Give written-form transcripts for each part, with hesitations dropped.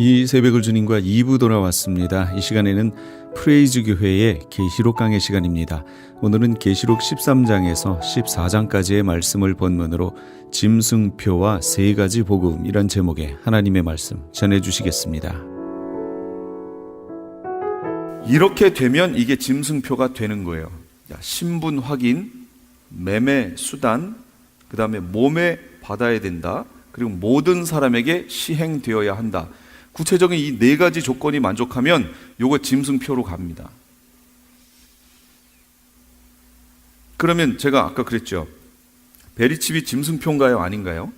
이 새벽을 주님과 2부 돌아왔습니다. 이 시간에는 프레이즈 교회의 계시록 강의 시간입니다. 오늘은 계시록 13장에서 14장까지의 말씀을 본문으로 짐승표와 세 가지 복음이란 제목의 하나님의 말씀 전해주시겠습니다. 이렇게 되면 이게 짐승표가 되는 거예요. 신분 확인, 매매 수단, 그 다음에 몸에 받아야 된다. 그리고 모든 사람에게 시행되어야 한다. 구체적인 이 네 가지 조건이 만족하면 요거 짐승표로 갑니다. 그러면 제가 아까 그랬죠. 베리칩이 짐승표인가요? 아닌가요?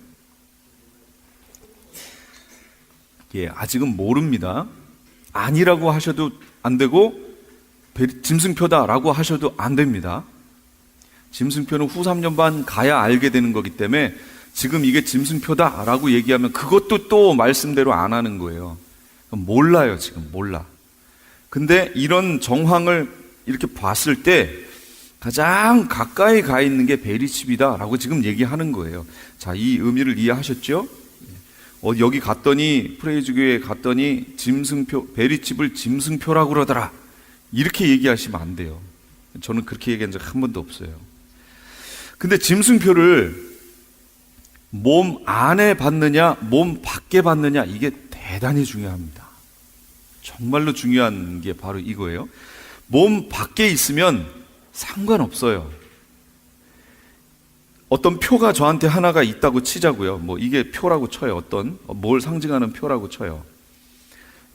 예, 아직은 모릅니다. 아니라고 하셔도 안 되고 짐승표다라고 하셔도 안 됩니다. 짐승표는 후 3년 반 가야 알게 되는 거기 때문에 지금 이게 짐승표다라고 얘기하면 그것도 또 말씀대로 안 하는 거예요. 몰라요, 지금 몰라. 근데 이런 정황을 이렇게 봤을 때 가장 가까이 가 있는 게 베리칩이다라고 지금 얘기하는 거예요. 자, 이 의미를 이해하셨죠? 여기 갔더니 프레이즈 교회에 갔더니 베리칩을 짐승표라고 그러더라. 이렇게 얘기하시면 안 돼요. 저는 그렇게 얘기한 적 한 번도 없어요. 근데 짐승표를 몸 안에 받느냐, 몸 밖에 받느냐, 이게 대단히 중요합니다. 정말로 중요한 게 바로 이거예요. 몸 밖에 있으면 상관없어요. 어떤 표가 저한테 하나가 있다고 치자고요. 뭐 이게 표라고 쳐요. 뭘 상징하는 표라고 쳐요.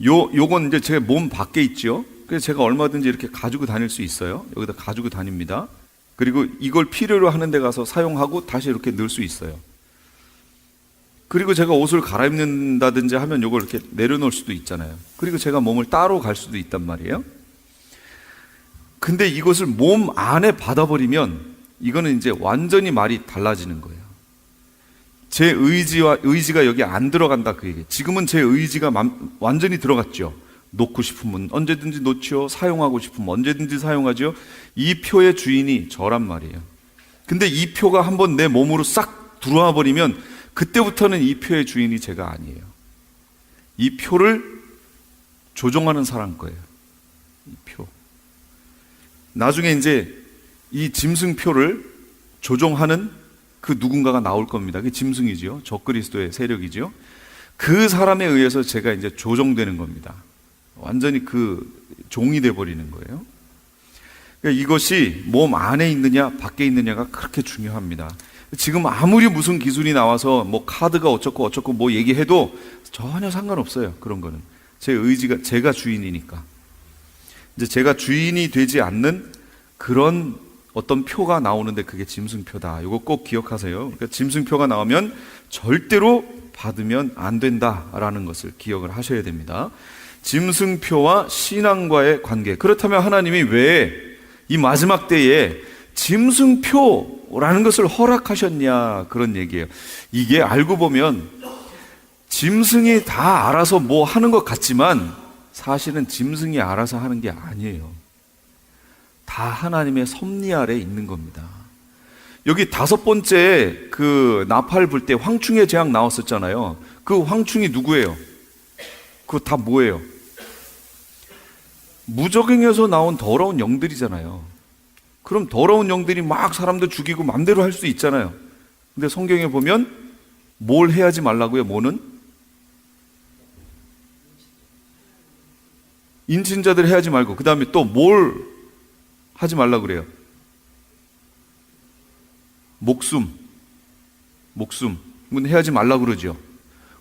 요건 이제 제 몸 밖에 있죠. 그래서 제가 얼마든지 이렇게 가지고 다닐 수 있어요. 여기다 가지고 다닙니다. 그리고 이걸 필요로 하는 데 가서 사용하고 다시 이렇게 넣을 수 있어요. 그리고 제가 옷을 갈아입는다든지 하면 이걸 이렇게 내려놓을 수도 있잖아요. 그리고 제가 몸을 따로 갈 수도 있단 말이에요. 근데 이것을 몸 안에 받아버리면 이거는 이제 완전히 말이 달라지는 거예요. 제 의지가 여기 안 들어간다 그 얘기예요. 지금은 제 의지가 완전히 들어갔죠. 놓고 싶으면 언제든지 놓죠. 사용하고 싶으면 언제든지 사용하죠. 이 표의 주인이 저란 말이에요. 근데 이 표가 한번 내 몸으로 싹 들어와 버리면 그때부터는 이 표의 주인이 제가 아니에요. 이 표를 조종하는 사람 거예요. 이 표. 나중에 이제 이 짐승표를 조종하는 그 누군가가 나올 겁니다. 그게 짐승이죠. 적그리스도의 세력이죠. 그 사람에 의해서 제가 이제 조종되는 겁니다. 완전히 그 종이 돼버리는 거예요. 그러니까 이것이 몸 안에 있느냐 밖에 있느냐가 그렇게 중요합니다. 지금 아무리 무슨 기술이 나와서 뭐 카드가 어쩌고 뭐 얘기해도 전혀 상관없어요. 그런 거는 제 의지가, 제가 주인이니까. 이제 제가 주인이 되지 않는 그런 어떤 표가 나오는데 그게 짐승표다. 이거 꼭 기억하세요. 그러니까 짐승표가 나오면 절대로 받으면 안 된다라는 것을 기억을 하셔야 됩니다. 짐승표와 신앙과의 관계. 그렇다면 하나님이 왜 이 마지막 때에 짐승표라는 것을 허락하셨냐, 그런 얘기예요. 이게 알고 보면 짐승이 다 알아서 뭐 하는 것 같지만 사실은 짐승이 알아서 하는 게 아니에요. 다 하나님의 섭리 아래에 있는 겁니다. 여기 5번째 그 나팔 불 때 황충의 재앙 나왔었잖아요. 그 황충이 누구예요? 그거 다 뭐예요? 무적행에서 나온 더러운 영들이잖아요. 그럼 더러운 영들이 막 사람들 죽이고 맘대로 할 수 있잖아요. 근데 성경에 보면 뭘 해야지 말라고요? 뭐는? 인친자들 해야지 말고 그 다음에 또 뭘 하지 말라고 그래요? 목숨 이건 해야지 말라고 그러죠.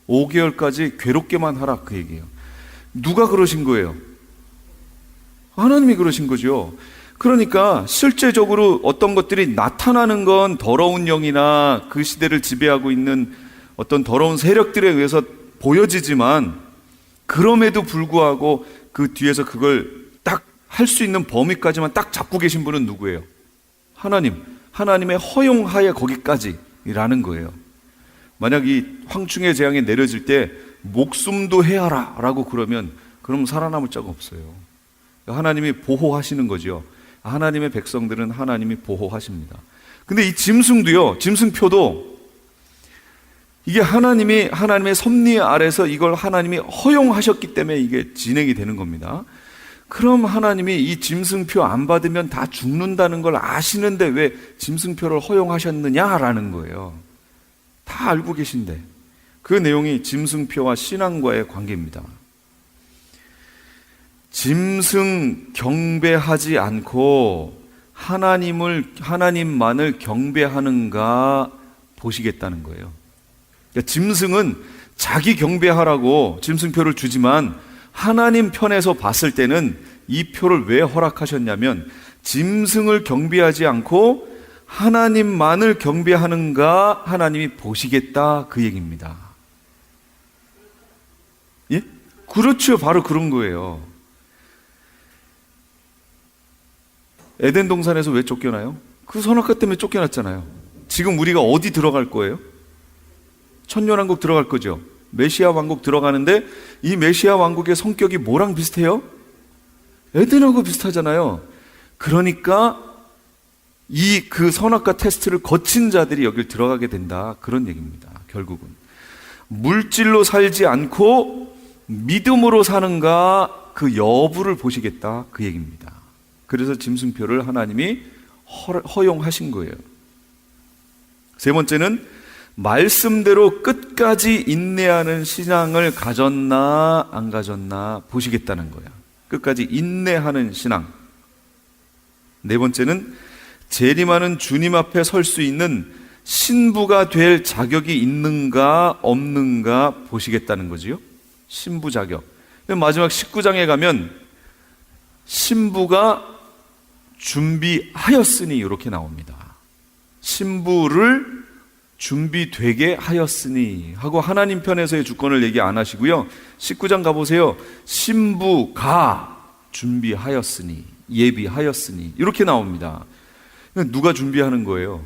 5개월까지 괴롭게만 하라 그 얘기예요. 누가 그러신 거예요? 하나님이 그러신 거죠. 그러니까 실제적으로 어떤 것들이 나타나는 건 더러운 영이나 그 시대를 지배하고 있는 어떤 더러운 세력들에 의해서 보여지지만 그럼에도 불구하고 그 뒤에서 그걸 딱 할 수 있는 범위까지만 딱 잡고 계신 분은 누구예요? 하나님의 허용하에 거기까지라는 거예요. 만약 이 황충의 재앙이 내려질 때 목숨도 해하라 라고 그러면 그럼 살아남을 자가 없어요. 하나님이 보호하시는 거죠. 하나님의 백성들은 하나님이 보호하십니다. 근데 이 짐승도요, 짐승표도 이게 하나님의 섭리 아래서 이걸 하나님이 허용하셨기 때문에 이게 진행이 되는 겁니다. 그럼 하나님이 이 짐승표 안 받으면 다 죽는다는 걸 아시는데 왜 짐승표를 허용하셨느냐라는 거예요. 다 알고 계신데. 그 내용이 짐승표와 신앙과의 관계입니다. 짐승 경배하지 않고 하나님만을 경배하는가 보시겠다는 거예요. 그러니까 짐승은 자기 경배하라고 짐승표를 주지만 하나님 편에서 봤을 때는 이 표를 왜 허락하셨냐면 짐승을 경배하지 않고 하나님만을 경배하는가 하나님이 보시겠다 그 얘기입니다. 예? 그렇죠. 바로 그런 거예요. 에덴 동산에서 왜 쫓겨나요? 그 선악과 때문에 쫓겨났잖아요. 지금 우리가 어디 들어갈 거예요? 천년왕국 들어갈 거죠. 메시아 왕국 들어가는데 이 메시아 왕국의 성격이 뭐랑 비슷해요? 에덴하고 비슷하잖아요. 그러니까 그 선악과 테스트를 거친 자들이 여길 들어가게 된다. 그런 얘기입니다. 결국은 물질로 살지 않고 믿음으로 사는가 그 여부를 보시겠다. 그 얘기입니다. 그래서 짐승표를 하나님이 허용하신 거예요. 세 번째는 말씀대로 끝까지 인내하는 신앙을 가졌나 안 가졌나 보시겠다는 거예요. 끝까지 인내하는 신앙. 네 번째는 재림하는 주님 앞에 설 수 있는 신부가 될 자격이 있는가 없는가 보시겠다는 거지요. 신부 자격. 마지막 19장에 가면 신부가 준비하였으니 이렇게 나옵니다. 신부를 준비되게 하였으니 하고 하나님 편에서의 주권을 얘기 안 하시고요. 19장 가보세요. 신부가 준비하였으니 예비하였으니 이렇게 나옵니다. 누가 준비하는 거예요?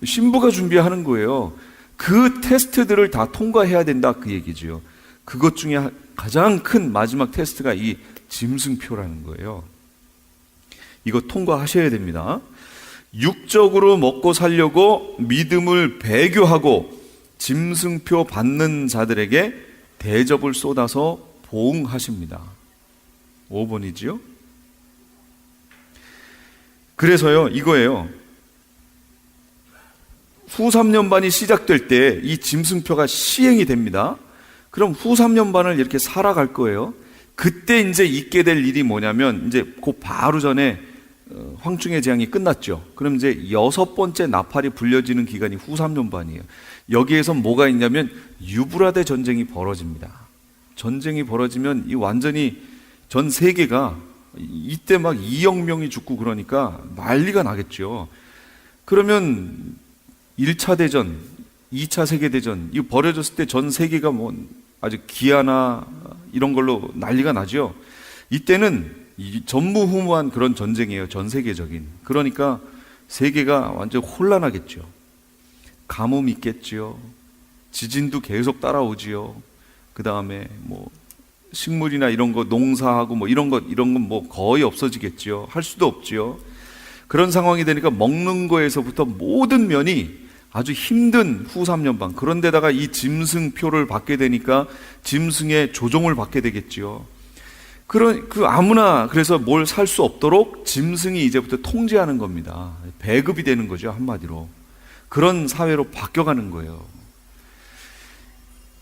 신부가 준비하는 거예요. 그 테스트들을 다 통과해야 된다 그 얘기죠. 그것 중에 가장 큰 마지막 테스트가 이 짐승표라는 거예요. 이거 통과하셔야 됩니다. 육적으로 먹고 살려고 믿음을 배교하고 짐승표 받는 자들에게 대접을 쏟아서 보응하십니다. 5번이지요. 그래서요, 이거예요. 후 3년반이 시작될 때 이 짐승표가 시행이 됩니다. 그럼 후 3년반을 이렇게 살아갈 거예요. 그때 이제 있게 될 일이 뭐냐면 이제 그 바로 전에 황충의 재앙이 끝났죠. 그럼 이제 6번째 나팔이 불려지는 기간이 후 3년반이에요. 여기에서 뭐가 있냐면 유브라데 전쟁이 벌어집니다. 전쟁이 벌어지면 이 완전히 전 세계가 이때 막 2억 명이 죽고 그러니까 난리가 나겠죠. 그러면 1차 대전, 2차 세계대전 이거 벌어졌을 때 전 세계가 뭐 아주 기아나 이런 걸로 난리가 나죠. 이때는 전무후무한 그런 전쟁이에요. 전 세계적인. 그러니까 세계가 완전 혼란하겠죠. 가뭄 있겠죠. 지진도 계속 따라오지요. 그 다음에 뭐 식물이나 이런 거 농사하고 뭐 이런 건 뭐 거의 없어지겠죠. 할 수도 없지요. 그런 상황이 되니까 먹는 거에서부터 모든 면이 아주 힘든 후 3년반. 그런데다가 이 짐승표를 받게 되니까 짐승의 조종을 받게 되겠지요. 아무나 그래서 뭘 살 수 없도록 짐승이 이제부터 통제하는 겁니다. 배급이 되는 거죠, 한마디로. 그런 사회로 바뀌어가는 거예요.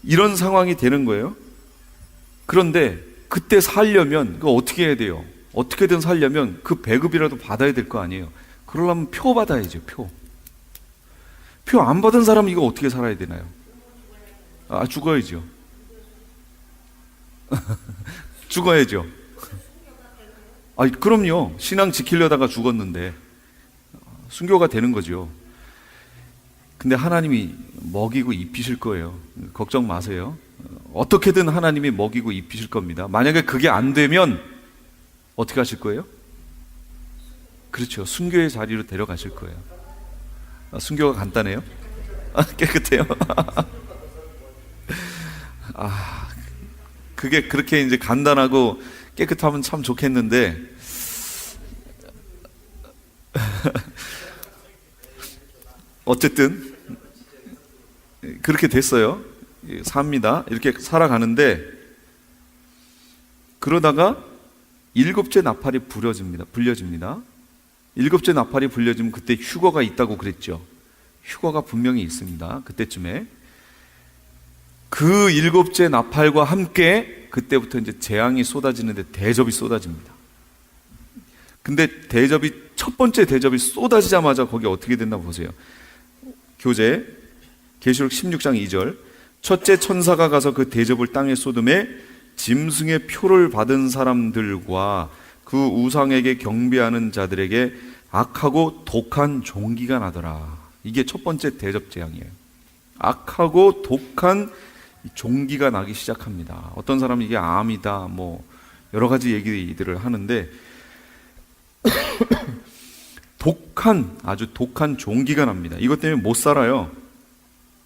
이런 상황이 되는 거예요. 그런데 그때 살려면 그거 어떻게 해야 돼요? 어떻게든 살려면 그 배급이라도 받아야 될 거 아니에요. 그러려면 표 받아야죠, 표. 표 안 받은 사람은 이거 어떻게 살아야 되나요? 죽어야죠. 죽어야죠. 그럼요. 신앙 지키려다가 죽었는데 순교가 되는 거죠. 근데 하나님이 먹이고 입히실 거예요. 걱정 마세요. 어떻게든 하나님이 먹이고 입히실 겁니다. 만약에 그게 안 되면 어떻게 하실 거예요? 그렇죠. 순교의 자리로 데려가실 거예요. 순교가 간단해요? 깨끗해요? 그게 그렇게 이제 간단하고 깨끗하면 참 좋겠는데 어쨌든 그렇게 됐어요. 삽니다. 이렇게 살아가는데 그러다가 일곱째 나팔이 불려집니다. 일곱째 나팔이 불려지면 그때 휴거가 있다고 그랬죠. 휴거가 분명히 있습니다. 그때쯤에 그 일곱째 나팔과 함께 그때부터 이제 재앙이 쏟아지는데 대접이 쏟아집니다. 근데 첫 번째 대접이 쏟아지자마자 거기 어떻게 됐나 보세요. 교재 계시록 16장 2절 첫째 천사가 가서 그 대접을 땅에 쏟음에 짐승의 표를 받은 사람들과 그 우상에게 경배하는 자들에게 악하고 독한 종기가 나더라. 이게 첫 번째 대접 재앙이에요. 악하고 독한 종기가 나기 시작합니다. 어떤 사람은 이게 암이다, 여러 가지 얘기들을 하는데 아주 독한 종기가 납니다. 이것 때문에 못 살아요.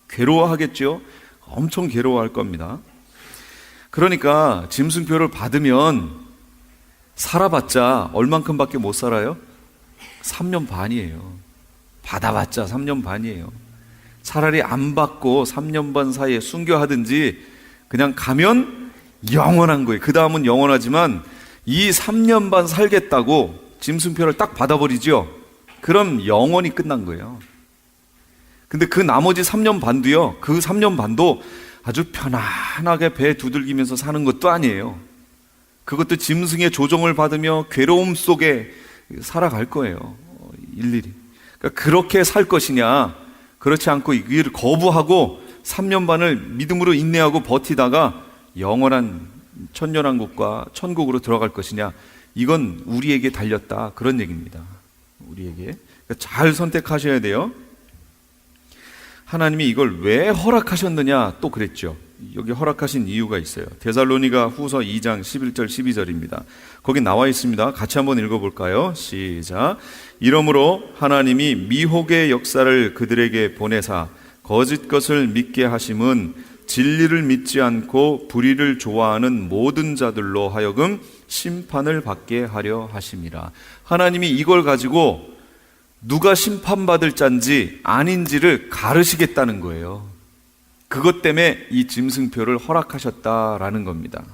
괴로워하겠죠. 엄청 괴로워할 겁니다. 그러니까 짐승표를 받으면 살아봤자 얼만큼밖에 못 살아요? 3년 반이에요. 받아봤자 3년 반이에요. 차라리 안 받고 3년 반 사이에 순교하든지 그냥 가면 영원한 거예요. 그 다음은 영원하지만 이 3년 반 살겠다고 짐승표를 딱 받아버리죠. 그럼 영원히 끝난 거예요. 근데 그 나머지 3년 반도요, 그 3년 반도 아주 편안하게 배 두들기면서 사는 것도 아니에요. 그것도 짐승의 조종을 받으며 괴로움 속에 살아갈 거예요. 일일이. 그러니까 그렇게 살 것이냐, 그렇지 않고 이 길을 거부하고 3년 반을 믿음으로 인내하고 버티다가 영원한 천년왕국과 천국으로 들어갈 것이냐, 이건 우리에게 달렸다, 그런 얘기입니다. 우리에게. 그러니까 잘 선택하셔야 돼요. 하나님이 이걸 왜 허락하셨느냐 또 그랬죠. 여기 허락하신 이유가 있어요. 데살로니가 후서 2장 11절 12절입니다. 거기 나와 있습니다. 같이 한번 읽어볼까요? 시작. 이러므로 하나님이 미혹의 역사를 그들에게 보내사 거짓 것을 믿게 하심은 진리를 믿지 않고 불의를 좋아하는 모든 자들로 하여금 심판을 받게 하려 하심이라. 하나님이 이걸 가지고 누가 심판받을 자인지 아닌지를 가르시겠다는 거예요. 그것 때문에 이 짐승표를 허락하셨다라는 겁니다.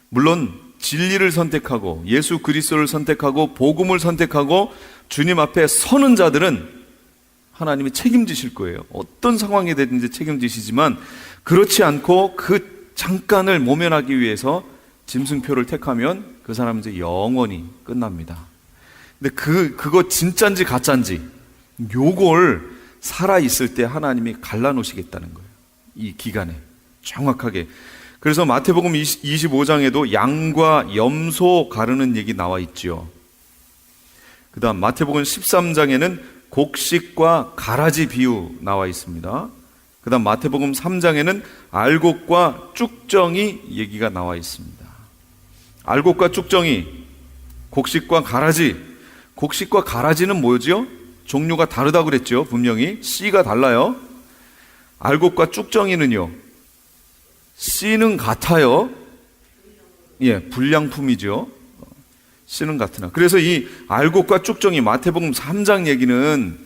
물론 진리를 선택하고 예수 그리스도를 선택하고 복음을 선택하고 주님 앞에 서는 자들은 하나님이 책임지실 거예요. 어떤 상황이 되든지 책임지시지만 그렇지 않고 그 잠깐을 모면하기 위해서 짐승표를 택하면 그 사람은 이제 영원히 끝납니다. 근데 그거 진짠지 가짠지 요걸 살아있을 때 하나님이 갈라놓으시겠다는 거예요. 이 기간에 정확하게. 그래서 마태복음 25장에도 양과 염소 가르는 얘기 나와 있죠. 그 다음 마태복음 13장에는 곡식과 가라지 비유 나와 있습니다. 그 다음 마태복음 3장에는 알곡과 쭉정이 얘기가 나와 있습니다. 알곡과 쭉정이, 곡식과 가라지. 곡식과 가라지는 뭐죠? 종류가 다르다고 그랬죠. 분명히 씨가 달라요. 알곡과 쭉정이는요, 씨는 같아요. 불량품이죠. 씨는 같으나. 그래서 이 알곡과 쭉정이 마태복음 3장 얘기는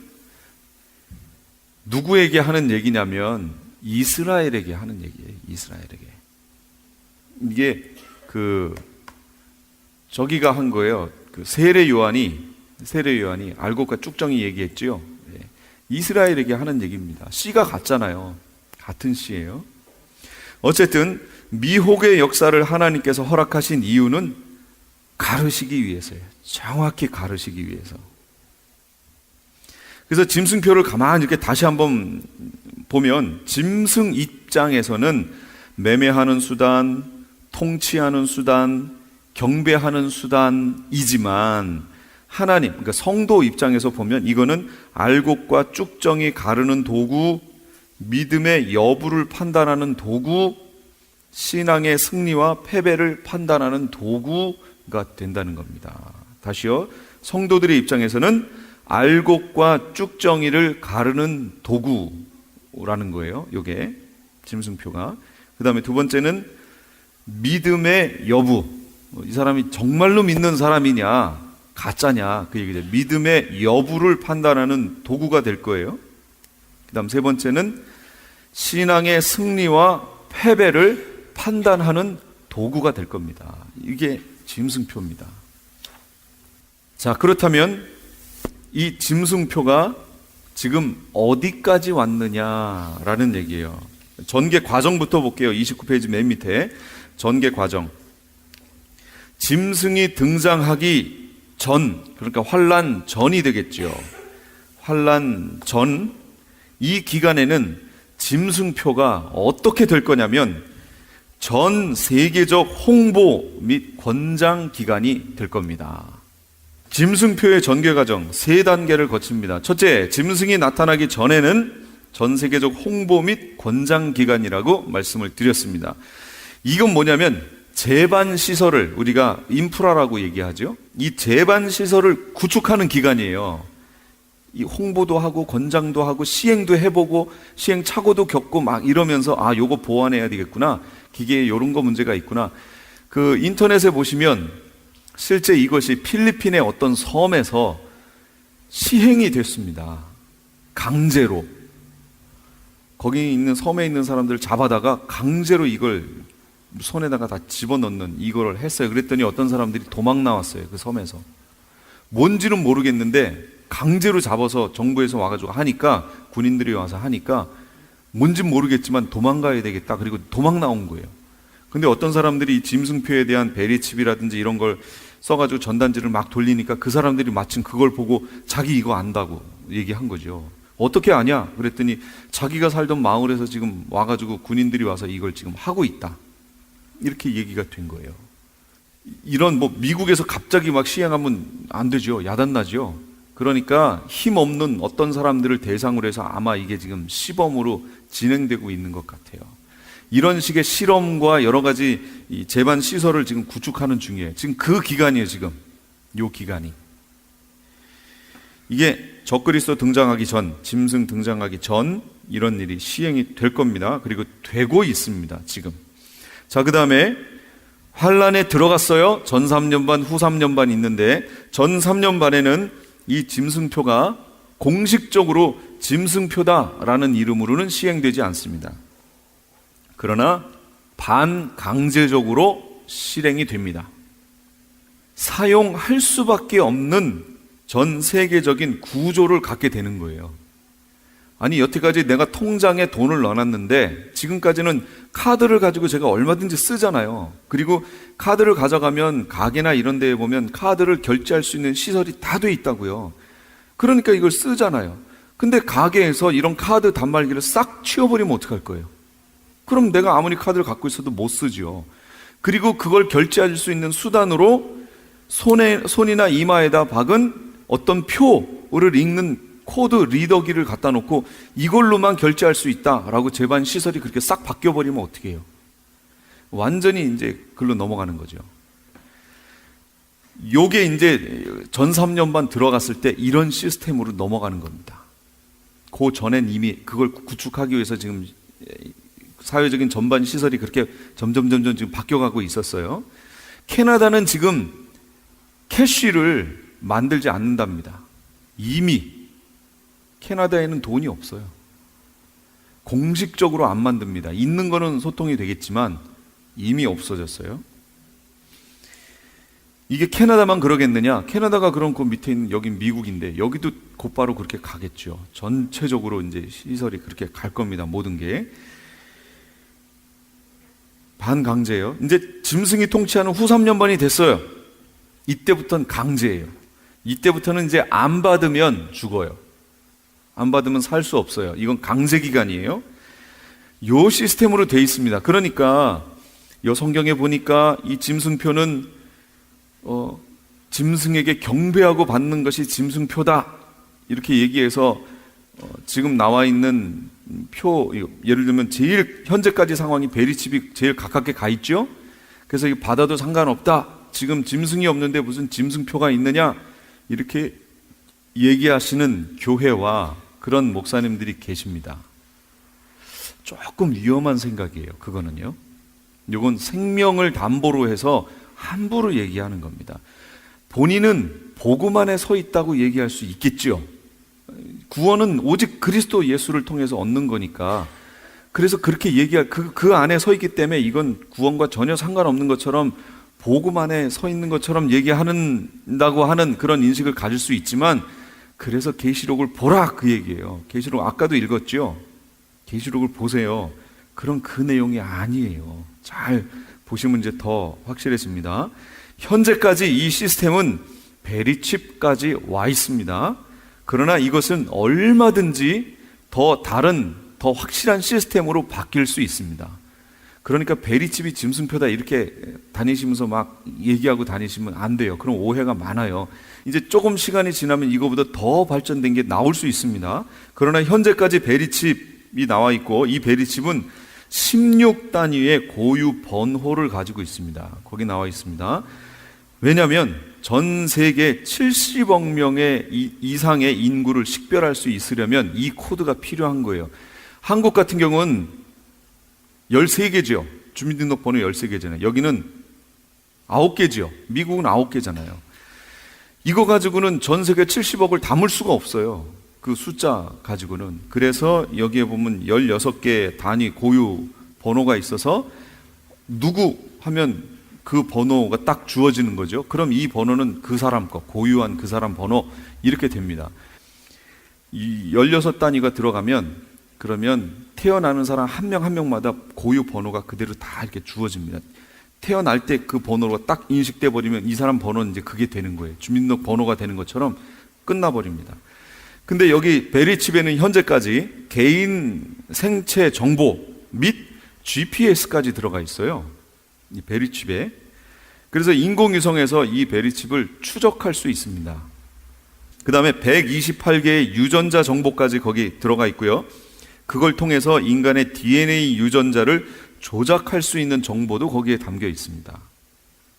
누구에게 하는 얘기냐면 이스라엘에게 하는 얘기예요. 이스라엘에게. 이게 저기가 한 거예요. 세례 요한이 알곡과 쭉정이 얘기했죠. 이스라엘에게 하는 얘기입니다. 씨가 같잖아요. 같은 씨예요. 어쨌든 미혹의 역사를 하나님께서 허락하신 이유는 가르시기 위해서예요. 정확히 가르시기 위해서. 그래서 짐승표를 가만히 이렇게 다시 한번 보면 짐승 입장에서는 매매하는 수단, 통치하는 수단, 경배하는 수단이지만 하나님, 그러니까 성도 입장에서 보면 이거는 알곡과 쭉정이 가르는 도구, 믿음의 여부를 판단하는 도구, 신앙의 승리와 패배를 판단하는 도구가 된다는 겁니다. 다시요. 성도들의 입장에서는 알곡과 쭉정이를 가르는 도구라는 거예요. 이게 짐승표가. 그 다음에 두 번째는 믿음의 여부. 이 사람이 정말로 믿는 사람이냐 가짜냐 그 얘기죠. 믿음의 여부를 판단하는 도구가 될 거예요. 그 다음 세 번째는 신앙의 승리와 패배를 판단하는 도구가 될 겁니다. 이게 짐승표입니다. 자, 그렇다면 이 짐승표가 지금 어디까지 왔느냐라는 얘기예요. 전개 과정부터 볼게요. 29페이지 맨 밑에 전개 과정. 짐승이 등장하기 전, 그러니까 환란 전이 되겠죠. 환란 전, 이 기간에는 짐승표가 어떻게 될 거냐면 전 세계적 홍보 및 권장 기간이 될 겁니다. 짐승표의 전개 과정 세 단계를 거칩니다. 첫째, 짐승이 나타나기 전에는 전 세계적 홍보 및 권장 기간이라고 말씀을 드렸습니다. 이건 뭐냐면 제반 시설을 우리가 인프라라고 얘기하죠. 이 제반 시설을 구축하는 기간이에요. 이 홍보도 하고 권장도 하고 시행도 해보고 시행착오도 겪고 막 이러면서 아, 요거 보완해야 되겠구나. 기계에 이런 거 문제가 있구나. 그 인터넷에 보시면 실제 이것이 필리핀의 어떤 섬에서 시행이 됐습니다. 강제로. 거기 있는 섬에 있는 사람들을 잡아다가 강제로 이걸 손에다가 다 집어넣는 이걸 했어요. 그랬더니 어떤 사람들이 도망 나왔어요. 그 섬에서. 뭔지는 모르겠는데 강제로 잡아서 정부에서 와가지고 하니까, 군인들이 와서 하니까 뭔진 모르겠지만 도망가야 되겠다. 그리고 도망 나온 거예요. 근데 어떤 사람들이 이 짐승표에 대한 베리칩이라든지 이런 걸 써가지고 전단지를 막 돌리니까 그 사람들이 마침 그걸 보고 자기 이거 안다고 얘기한 거죠. 어떻게 아냐? 그랬더니 자기가 살던 마을에서 지금 와가지고 군인들이 와서 이걸 지금 하고 있다. 이렇게 얘기가 된 거예요. 이런 뭐 미국에서 갑자기 막 시행하면 안 되죠. 야단나죠. 그러니까 힘없는 어떤 사람들을 대상으로 해서 아마 이게 지금 시범으로 진행되고 있는 것 같아요. 이런 식의 실험과 여러 가지 이 제반 시설을 지금 구축하는 중이에요. 지금 그 기간이에요, 지금. 요 기간이. 이게 적그리스도 등장하기 전, 짐승 등장하기 전 이런 일이 시행이 될 겁니다. 그리고 되고 있습니다, 지금. 자, 그 다음에 환란에 들어갔어요. 전 3년 반, 후 3년 반 있는데 전 3년 반에는 이 짐승표가 공식적으로 짐승표다라는 이름으로는 시행되지 않습니다. 그러나 반강제적으로 실행이 됩니다. 사용할 수밖에 없는 전 세계적인 구조를 갖게 되는 거예요. 아니, 여태까지 내가 통장에 돈을 넣어놨는데 지금까지는 카드를 가지고 제가 얼마든지 쓰잖아요. 그리고 카드를 가져가면 가게나 이런 데에 보면 카드를 결제할 수 있는 시설이 다 돼 있다고요. 그러니까 이걸 쓰잖아요. 근데 가게에서 이런 카드 단말기를 싹 치워버리면 어떡할 거예요? 그럼 내가 아무리 카드를 갖고 있어도 못 쓰죠. 그리고 그걸 결제할 수 있는 수단으로 손이나 이마에다 박은 어떤 표를 읽는 코드 리더기를 갖다 놓고 이걸로만 결제할 수 있다라고 제반 시설이 그렇게 싹 바뀌어버리면 어떻게 해요? 완전히 이제 글로 넘어가는 거죠. 요게 이제 전 3년 반 들어갔을 때 이런 시스템으로 넘어가는 겁니다. 그 전엔 이미 그걸 구축하기 위해서 지금 사회적인 전반 시설이 그렇게 점점 지금 바뀌어가고 있었어요. 캐나다는 지금 캐시를 만들지 않는답니다. 이미 캐나다에는 돈이 없어요. 공식적으로 안 만듭니다. 있는 거는 소통이 되겠지만 이미 없어졌어요. 이게 캐나다만 그러겠느냐? 캐나다가 그럼 그 밑에 있는 여긴 미국인데 여기도 곧바로 그렇게 가겠죠. 전체적으로 이제 시설이 그렇게 갈 겁니다. 모든 게. 반강제예요. 이제 짐승이 통치하는 후 3년 반이 됐어요. 이때부터는 강제예요. 이때부터는 이제 안 받으면 죽어요. 안 받으면 살 수 없어요. 이건 강제 기간이에요. 요 시스템으로 돼 있습니다. 그러니까 요 성경에 보니까 이 짐승표는 짐승에게 경배하고 받는 것이 짐승표다 이렇게 얘기해서 지금 나와 있는 표, 예를 들면 제일 현재까지 상황이 베리칩이 제일 가깝게 가 있죠. 그래서 이거 받아도 상관없다. 지금 짐승이 없는데 무슨 짐승표가 있느냐 이렇게 얘기하시는 교회와 그런 목사님들이 계십니다. 조금 위험한 생각이에요. 그거는요. 이건 생명을 담보로 해서 함부로 얘기하는 겁니다. 본인은 복음안에 서 있다고 얘기할 수 있겠죠. 구원은 오직 그리스도 예수를 통해서 얻는 거니까 그래서 그렇게 얘기할 그 안에 서 있기 때문에 이건 구원과 전혀 상관없는 것처럼 복음 안에 서 있는 것처럼 얘기한다고 하는 그런 인식을 가질 수 있지만, 그래서 계시록을 보라 그 얘기예요. 계시록 아까도 읽었죠. 계시록을 보세요. 그런 그 내용이 아니에요. 잘 보시면 이제 더 확실해집니다. 현재까지 이 시스템은 베리칩까지 와 있습니다. 그러나 이것은 얼마든지 더 다른, 더 확실한 시스템으로 바뀔 수 있습니다. 그러니까 베리칩이 짐승표다 이렇게 다니시면서 막 얘기하고 다니시면 안 돼요. 그럼 오해가 많아요. 이제 조금 시간이 지나면 이거보다 더 발전된 게 나올 수 있습니다. 그러나 현재까지 베리칩이 나와 있고, 이 베리칩은 16단위의 고유 번호를 가지고 있습니다. 거기 나와 있습니다. 왜냐하면 전 세계 70억 명의 이상의 인구를 식별할 수 있으려면 이 코드가 필요한 거예요. 한국 같은 경우는 13개죠. 주민등록번호 13개잖아요. 여기는 9개죠. 미국은 9개잖아요. 이거 가지고는 전 세계 70억을 담을 수가 없어요. 그 숫자 가지고는. 그래서 여기에 보면 16개 단위 고유 번호가 있어서 누구 하면 그 번호가 딱 주어지는 거죠. 그럼 이 번호는 그 사람 거, 고유한 그 사람 번호 이렇게 됩니다. 이 16단위가 들어가면, 그러면 태어나는 사람 한 명 한 명마다 고유 번호가 그대로 다 이렇게 주어집니다. 태어날 때 그 번호가 딱 인식돼 버리면 이 사람 번호는 이제 그게 되는 거예요. 주민등록 번호가 되는 것처럼 끝나버립니다. 근데 여기 베리칩에는 현재까지 개인 생체 정보 및 GPS까지 들어가 있어요. 이 베리칩에. 그래서 인공위성에서 이 베리칩을 추적할 수 있습니다. 그 다음에 128개의 유전자 정보까지 거기 들어가 있고요. 그걸 통해서 인간의 DNA 유전자를 조작할 수 있는 정보도 거기에 담겨 있습니다.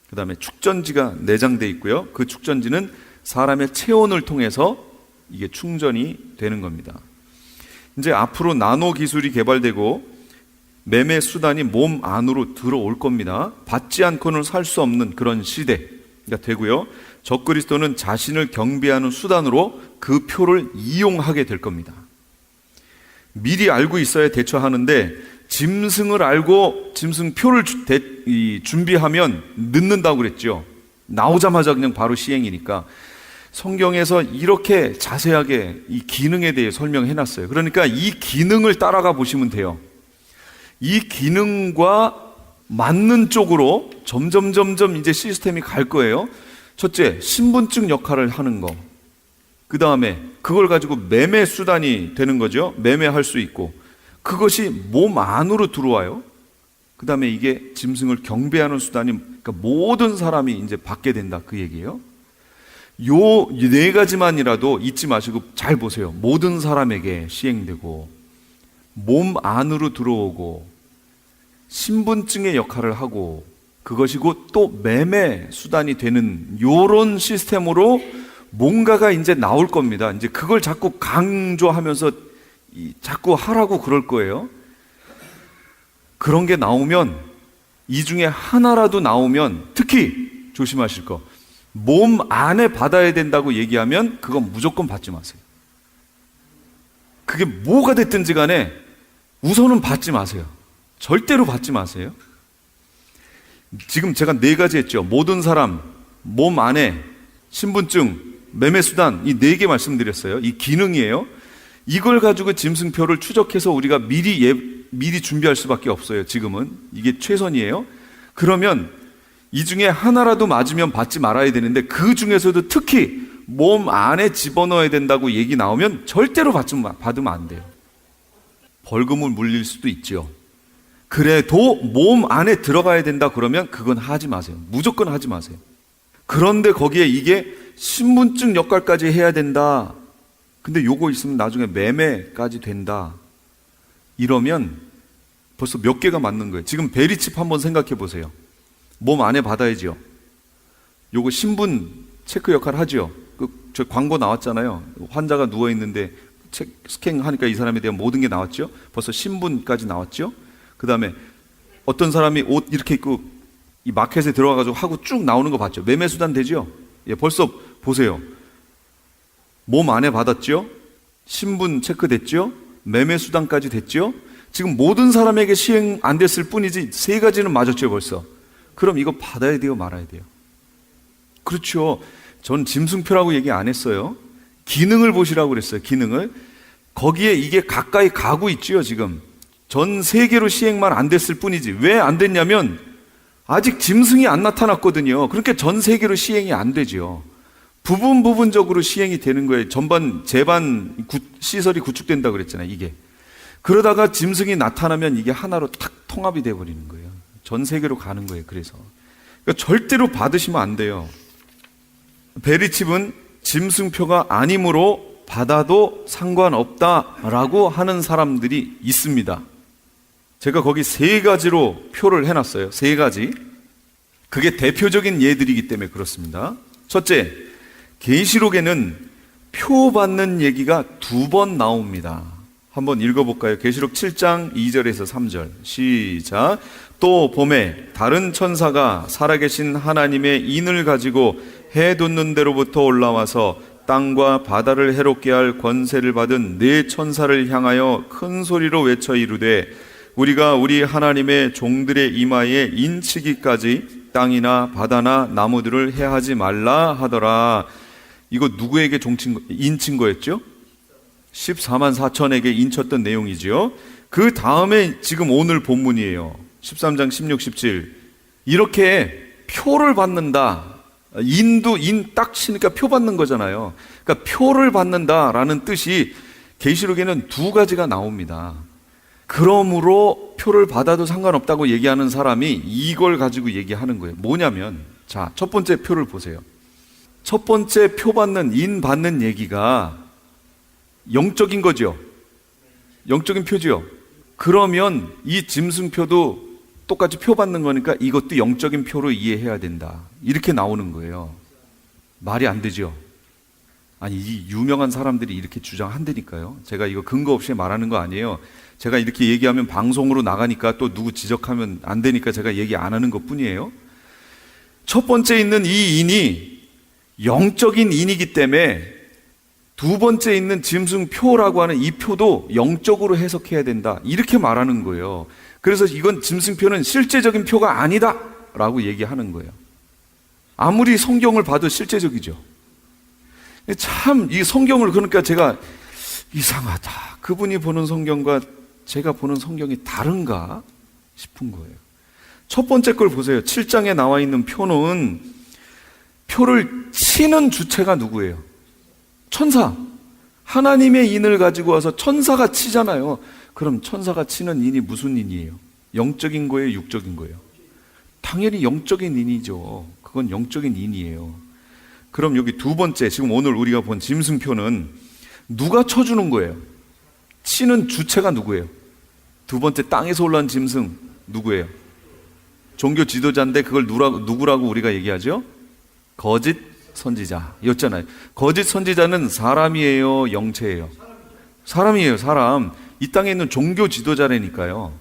그 다음에 축전지가 내장되어 있고요. 그 축전지는 사람의 체온을 통해서 이게 충전이 되는 겁니다. 이제 앞으로 나노 기술이 개발되고 매매 수단이 몸 안으로 들어올 겁니다. 받지 않고는 살 수 없는 그런 시대가 되고요. 적그리스도는 자신을 경배하는 수단으로 그 표를 이용하게 될 겁니다. 미리 알고 있어야 대처하는데, 짐승을 알고 짐승표를 준비하면 늦는다고 그랬죠. 나오자마자 그냥 바로 시행이니까. 성경에서 이렇게 자세하게 이 기능에 대해 설명해 놨어요. 그러니까 이 기능을 따라가 보시면 돼요. 이 기능과 맞는 쪽으로 점점 이제 시스템이 갈 거예요. 첫째, 신분증 역할을 하는 거. 그 다음에 그걸 가지고 매매 수단이 되는 거죠. 매매할 수 있고, 그것이 몸 안으로 들어와요. 그 다음에 이게 짐승을 경배하는 수단이, 그러니까 모든 사람이 이제 받게 된다 그 얘기예요. 요 네 가지만이라도 잊지 마시고 잘 보세요. 모든 사람에게 시행되고, 몸 안으로 들어오고, 신분증의 역할을 하고, 그것이고 또 매매 수단이 되는 요런 시스템으로 뭔가가 이제 나올 겁니다. 이제 그걸 자꾸 강조하면서 자꾸 하라고 그럴 거예요. 그런 게 나오면, 이 중에 하나라도 나오면, 특히 조심하실 거, 몸 안에 받아야 된다고 얘기하면 그건 무조건 받지 마세요. 그게 뭐가 됐든지 간에 우선은 받지 마세요. 절대로 받지 마세요. 지금 제가 4가지 했죠. 모든 사람, 몸 안에, 신분증, 매매수단, 이 4개 말씀드렸어요. 이 기능이에요. 이걸 가지고 짐승표를 추적해서 우리가 미리 준비할 수밖에 없어요. 지금은 이게 최선이에요. 그러면 이 중에 하나라도 맞으면 받지 말아야 되는데, 그 중에서도 특히 몸 안에 집어넣어야 된다고 얘기 나오면 절대로 받으면 안 돼요. 벌금을 물릴 수도 있죠. 그래도 몸 안에 들어가야 된다 그러면 그건 하지 마세요. 무조건 하지 마세요. 그런데 거기에 이게 신분증 역할까지 해야 된다. 근데 요거 있으면 나중에 매매까지 된다. 이러면 벌써 몇 개가 맞는 거예요. 지금 베리칩 한번 생각해 보세요. 몸 안에 받아야죠. 요거 신분 체크 역할 하죠. 저 광고 나왔잖아요. 환자가 누워 있는데 스캔하니까 이 사람에 대한 모든 게 나왔죠. 벌써 신분까지 나왔죠. 그 다음에 어떤 사람이 옷 이렇게 입고 이 마켓에 들어가가지고 하고 쭉 나오는 거 봤죠. 매매 수단 되죠. 예, 벌써 보세요. 몸 안에 받았죠. 신분 체크 됐죠. 매매 수단까지 됐죠. 지금 모든 사람에게 시행 안 됐을 뿐이지 3가지는 맞았죠 벌써. 그럼 이거 받아야 돼요, 말아야 돼요? 그렇죠. 전 짐승표라고 얘기 안 했어요. 기능을 보시라고 그랬어요. 기능을. 거기에 이게 가까이 가고 있죠 지금. 전 세계로 시행만 안 됐을 뿐이지. 왜 안 됐냐면 아직 짐승이 안 나타났거든요. 그러니까 전 세계로 시행이 안 되죠. 부분적으로 시행이 되는 거예요. 전반 재반 시설이 구축된다 그랬잖아요. 이게. 그러다가 짐승이 나타나면 이게 하나로 탁 통합이 돼 버리는 거예요. 전 세계로 가는 거예요. 그래서 그러니까 절대로 받으시면 안 돼요. 베리칩은 짐승표가 아니므로 받아도 상관없다라고 하는 사람들이 있습니다. 제가 거기 3가지로 표를 해놨어요. 3가지. 그게 대표적인 예들이기 때문에 그렇습니다. 첫째, 계시록에는 표 받는 얘기가 2번 나옵니다. 한번 읽어볼까요? 계시록 7장 2절에서 3절 시작. 또 봄에 다른 천사가 살아계신 하나님의 인을 가지고 해 돋는 데로부터 올라와서 땅과 바다를 해롭게 할 권세를 받은 4 천사를 향하여 큰 소리로 외쳐 이르되 우리가 우리 하나님의 종들의 이마에 인치기까지 땅이나 바다나 나무들을 해하지 말라 하더라. 이거 누구에게 인친 거였죠? 14만 4천에게 인쳤던 내용이지요. 그 다음에 지금 오늘 본문이에요. 13장 16, 17. 이렇게 표를 받는다. 인 딱 치니까 표 받는 거잖아요. 그러니까 표를 받는다라는 뜻이 계시록에는 2가지가 나옵니다. 그러므로 표를 받아도 상관없다고 얘기하는 사람이 이걸 가지고 얘기하는 거예요. 뭐냐면, 자, 첫 번째 표를 보세요. 첫 번째 표 받는, 인 받는 얘기가 영적인 거죠. 영적인 표지요. 그러면 이 짐승표도 똑같이 표 받는 거니까 이것도 영적인 표로 이해해야 된다. 이렇게 나오는 거예요. 말이 안 되죠. 아니, 이 유명한 사람들이 이렇게 주장한다니까요. 제가 이거 근거 없이 말하는 거 아니에요. 제가 이렇게 얘기하면 방송으로 나가니까 또 누구 지적하면 안 되니까 제가 얘기 안 하는 것 뿐이에요. 첫 번째 있는 이 인이 영적인 인이기 때문에 2번째 있는 짐승표라고 하는 이 표도 영적으로 해석해야 된다. 이렇게 말하는 거예요. 그래서 이건 짐승표는 실제적인 표가 아니다 라고 얘기하는 거예요. 아무리 성경을 봐도 실제적이죠. 참 이 성경을 그러니까 제가 이상하다. 그분이 보는 성경과 제가 보는 성경이 다른가 싶은 거예요. 첫 번째 걸 보세요. 7장에 나와 있는 표는 표를 치는 주체가 누구예요? 천사. 하나님의 인을 가지고 와서 천사가 치잖아요. 그럼 천사가 치는 인이 무슨 인이에요? 영적인 거예요? 육적인 거예요? 당연히 영적인 인이죠. 그건 영적인 인이에요. 그럼 여기 2번째, 지금 오늘 우리가 본 짐승표는 누가 쳐주는 거예요? 치는 주체가 누구예요? 2번째 땅에서 올라온 짐승 누구예요? 종교 지도자인데 그걸 누구라고 우리가 얘기하죠? 거짓 선지자였잖아요. 거짓 선지자는 사람이에요? 영체예요? 사람이에요, 사람. 이 땅에 있는 종교 지도자라니까요.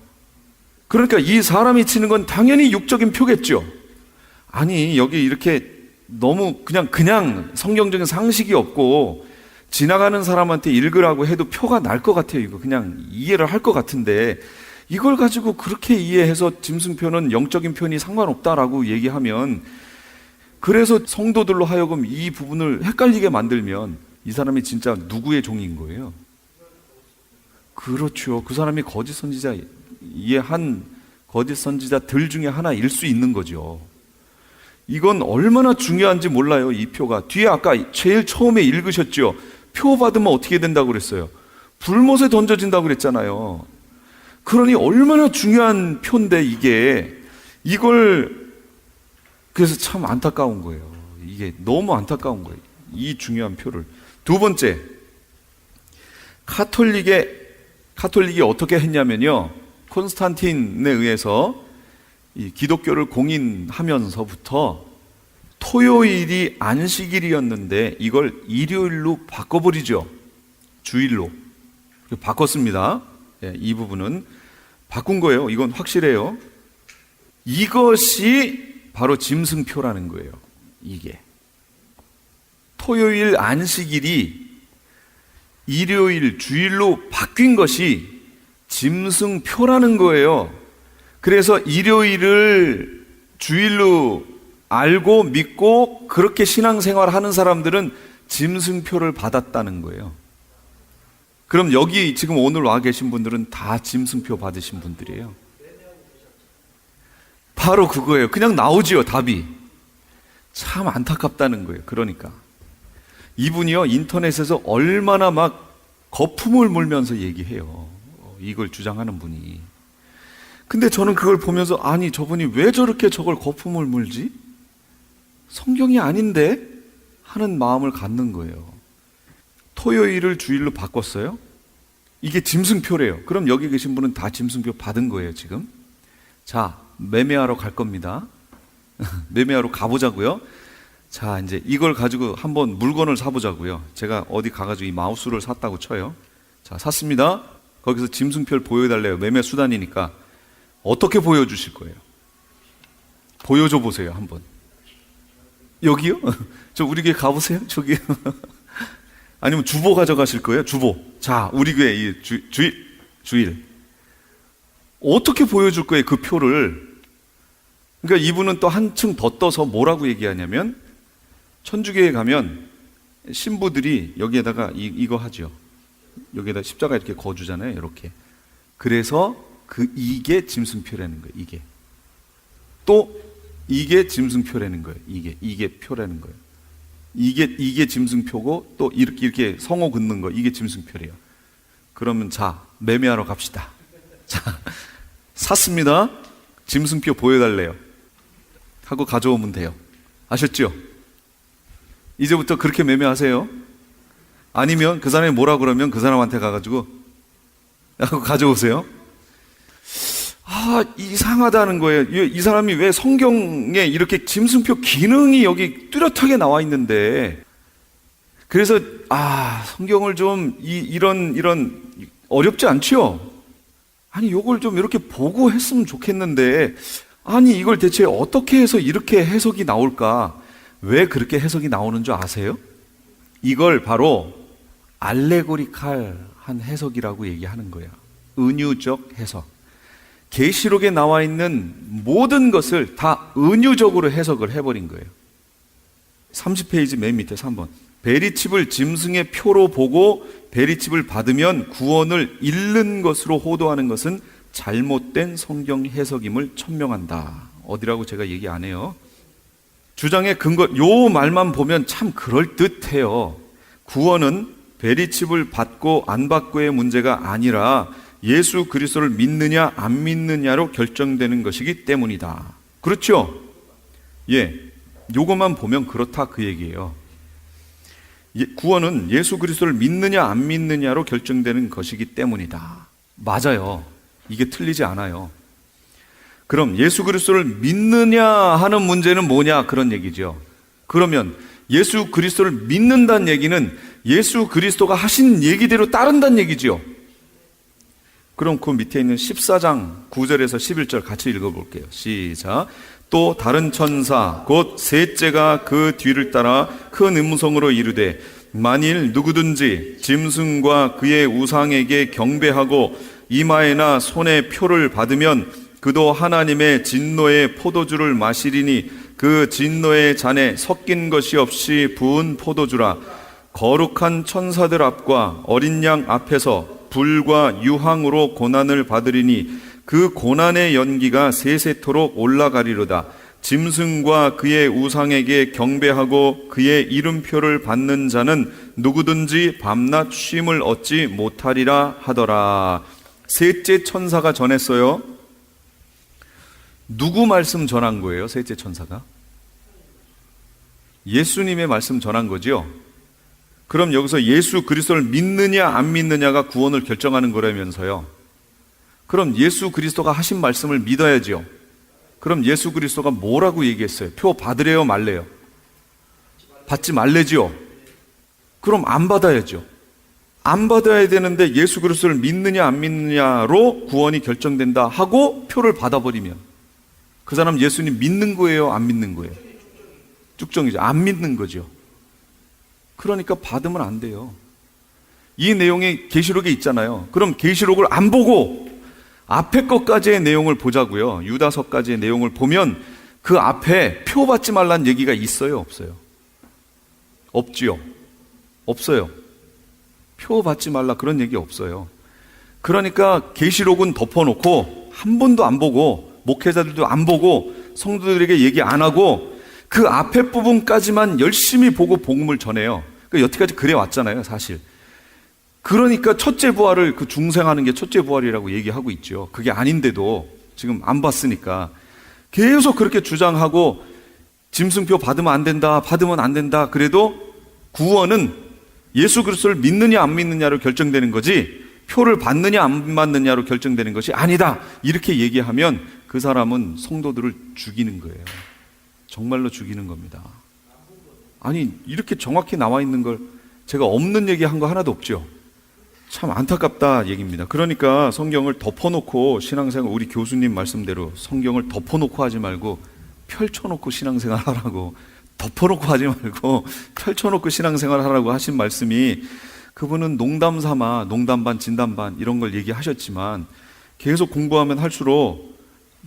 그러니까 이 사람이 치는 건 당연히 육적인 표겠죠. 아니, 여기 이렇게 너무 그냥 성경적인 상식이 없고 지나가는 사람한테 읽으라고 해도 표가 날 것 같아요. 이거 그냥 이해를 할 것 같은데 이걸 가지고 그렇게 이해해서 짐승표는 영적인 표현이 상관없다라고 얘기하면, 그래서 성도들로 하여금 이 부분을 헷갈리게 만들면 이 사람이 진짜 누구의 종인 거예요? 그렇죠. 그 사람이 거짓 선지자, 한 거짓 선지자들 중에 하나일 수 있는 거죠. 이건 얼마나 중요한지 몰라요. 이 표가. 뒤에 아까 제일 처음에 읽으셨죠? 표 받으면 어떻게 된다고 그랬어요? 불못에 던져진다고 그랬잖아요. 그러니 얼마나 중요한 표인데 이걸 그래서 참 안타까운 거예요. 이게 너무 안타까운 거예요. 이 중요한 표를. 2번째, 카톨릭이 어떻게 했냐면요, 콘스탄틴에 의해서 이 기독교를 공인하면서부터 토요일이 안식일이었는데 이걸 일요일로 바꿔버리죠. 주일로 바꿨습니다. 이 부분은 바꾼 거예요. 이건 확실해요. 이것이 바로 짐승표라는 거예요. 이게 토요일 안식일이 일요일 주일로 바뀐 것이 짐승표라는 거예요. 그래서 일요일을 주일로 알고 믿고 그렇게 신앙생활 하는 사람들은 짐승표를 받았다는 거예요. 그럼 여기 지금 오늘 와 계신 분들은 다 짐승표 받으신 분들이에요. 바로 그거예요. 그냥 나오지요, 답이. 참 안타깝다는 거예요. 그러니까 이분이요, 인터넷에서 얼마나 막 거품을 물면서 얘기해요. 이걸 주장하는 분이. 근데 저는 그걸 보면서, 아니, 저분이 왜 저렇게 저걸 거품을 물지? 성경이 아닌데? 하는 마음을 갖는 거예요. 토요일을 주일로 바꿨어요? 이게 짐승표래요. 그럼 여기 계신 분은 다 짐승표 받은 거예요, 지금. 자, 매매하러 갈 겁니다. 매매하러 가보자고요. 자, 이제 이걸 가지고 한번 물건을 사보자고요. 제가 어디 가가지고 이 마우스를 샀다고 쳐요. 자, 샀습니다. 거기서 짐승표를 보여달래요. 매매 수단이니까. 어떻게 보여주실 거예요? 보여줘 보세요, 한번. 여기요? 저 우리 교회 가보세요? 저기요? 아니면 주보 가져가실 거예요? 주보. 자, 우리 교회 이 주일. 어떻게 보여줄 거예요, 그 표를? 그러니까 이분은 또 한층 더 떠서 뭐라고 얘기하냐면, 천주교에 가면 신부들이 여기에다가 이거 하죠. 여기에다 십자가 이렇게 거주잖아요, 이렇게. 그래서 이게 짐승표라는 거예요, 이게. 또 이게 짐승표라는 거예요, 이게 표라는 거예요. 이게 짐승표고, 또 이렇게 성호 긋는 거, 이게 짐승표래요. 그러면 자, 매매하러 갑시다. 자, 샀습니다. 짐승표 보여달래요. 하고 가져오면 돼요. 아셨죠? 이제부터 그렇게 매매하세요. 아니면 그 사람이 뭐라 그러면 그 사람한테 가가지고 하고 가져오세요. 이상하다는 거예요. 이 사람이 왜 성경에 이렇게 짐승표 기능이 여기 뚜렷하게 나와 있는데, 그래서 성경을 좀 이런 어렵지 않죠? 아니, 요걸 좀 이렇게 보고 했으면 좋겠는데, 아니, 이걸 대체 어떻게 해서 이렇게 해석이 나올까? 왜 그렇게 해석이 나오는 줄 아세요? 이걸 바로 알레고리칼한 해석이라고 얘기하는 거야. 은유적 해석. 계시록에 나와 있는 모든 것을 다 은유적으로 해석을 해버린 거예요. 30페이지 맨 밑에 3번. 베리칩을 짐승의 표로 보고 베리칩을 받으면 구원을 잃는 것으로 호도하는 것은 잘못된 성경 해석임을 천명한다. 어디라고 제가 얘기 안 해요. 주장의 근거, 요 말만 보면 참 그럴듯해요. 구원은 베리칩을 받고 안 받고의 문제가 아니라 예수 그리스도를 믿느냐 안 믿느냐로 결정되는 것이기 때문이다. 그렇죠? 예, 요것만 보면 그렇다 그 얘기예요. 구원은 예수 그리스도를 믿느냐 안 믿느냐로 결정되는 것이기 때문이다. 맞아요. 이게 틀리지 않아요. 그럼 예수 그리스도를 믿느냐 하는 문제는 뭐냐, 그런 얘기죠. 그러면 예수 그리스도를 믿는다는 얘기는 예수 그리스도가 하신 얘기대로 따른다는 얘기죠. 그럼 그 밑에 있는 14장 9절에서 11절 같이 읽어볼게요. 시작. 또 다른 천사 곧 셋째가 그 뒤를 따라 큰 음성으로 이르되, 만일 누구든지 짐승과 그의 우상에게 경배하고 이마에나 손에 표를 받으면 그도 하나님의 진노의 포도주를 마시리니 그 진노의 잔에 섞인 것이 없이 부은 포도주라. 거룩한 천사들 앞과 어린 양 앞에서 불과 유황으로 고난을 받으리니 그 고난의 연기가 세세토록 올라가리로다. 짐승과 그의 우상에게 경배하고 그의 이름표를 받는 자는 누구든지 밤낮 쉼을 얻지 못하리라 하더라. 셋째 천사가 전했어요. 누구 말씀 전한 거예요? 셋째 천사가? 예수님의 말씀 전한 거죠. 그럼 여기서 예수 그리스도를 믿느냐 안 믿느냐가 구원을 결정하는 거라면서요. 그럼 예수 그리스도가 하신 말씀을 믿어야죠. 그럼 예수 그리스도가 뭐라고 얘기했어요? 표 받으래요, 말래요? 받지 말래죠. 그럼 안 받아야죠. 안 받아야 되는데 예수 그리스도를 믿느냐 안 믿느냐로 구원이 결정된다 하고 표를 받아버리면 그 사람 예수님 믿는 거예요, 안 믿는 거예요? 쭉정이죠. 안 믿는 거죠. 그러니까 받으면 안 돼요. 이 내용이 계시록에 있잖아요. 그럼 계시록을 안 보고 앞에 것까지의 내용을 보자고요. 유다서까지의 내용을 보면 그 앞에 표 받지 말란 얘기가 있어요, 없어요? 없지요. 없어요. 표 받지 말라 그런 얘기 없어요. 그러니까 계시록은 덮어놓고 한 번도 안 보고 목회자들도 안 보고 성도들에게 얘기 안 하고 그 앞에 부분까지만 열심히 보고 복음을 전해요. 그러니까 여태까지 그래 왔잖아요, 사실. 그러니까 첫째 부활을 그 중생하는 게 첫째 부활이라고 얘기하고 있죠. 그게 아닌데도 지금 안 봤으니까 계속 그렇게 주장하고 짐승표 받으면 안 된다, 받으면 안 된다. 그래도 구원은 예수 그리스도를 믿느냐 안 믿느냐로 결정되는 거지 표를 받느냐 안 받느냐로 결정되는 것이 아니다. 이렇게 얘기하면 그 사람은 성도들을 죽이는 거예요. 정말로 죽이는 겁니다. 아니 이렇게 정확히 나와 있는 걸 제가 없는 얘기한 거 하나도 없죠. 참 안타깝다 얘기입니다. 그러니까 성경을 덮어놓고 신앙생활, 우리 교수님 말씀대로 성경을 덮어놓고 하지 말고 펼쳐놓고 신앙생활 하라고, 덮어놓고 하지 말고 펼쳐놓고 신앙생활 하라고 하신 말씀이, 그분은 농담 삼아 농담 반 진담 반 이런 걸 얘기하셨지만 계속 공부하면 할수록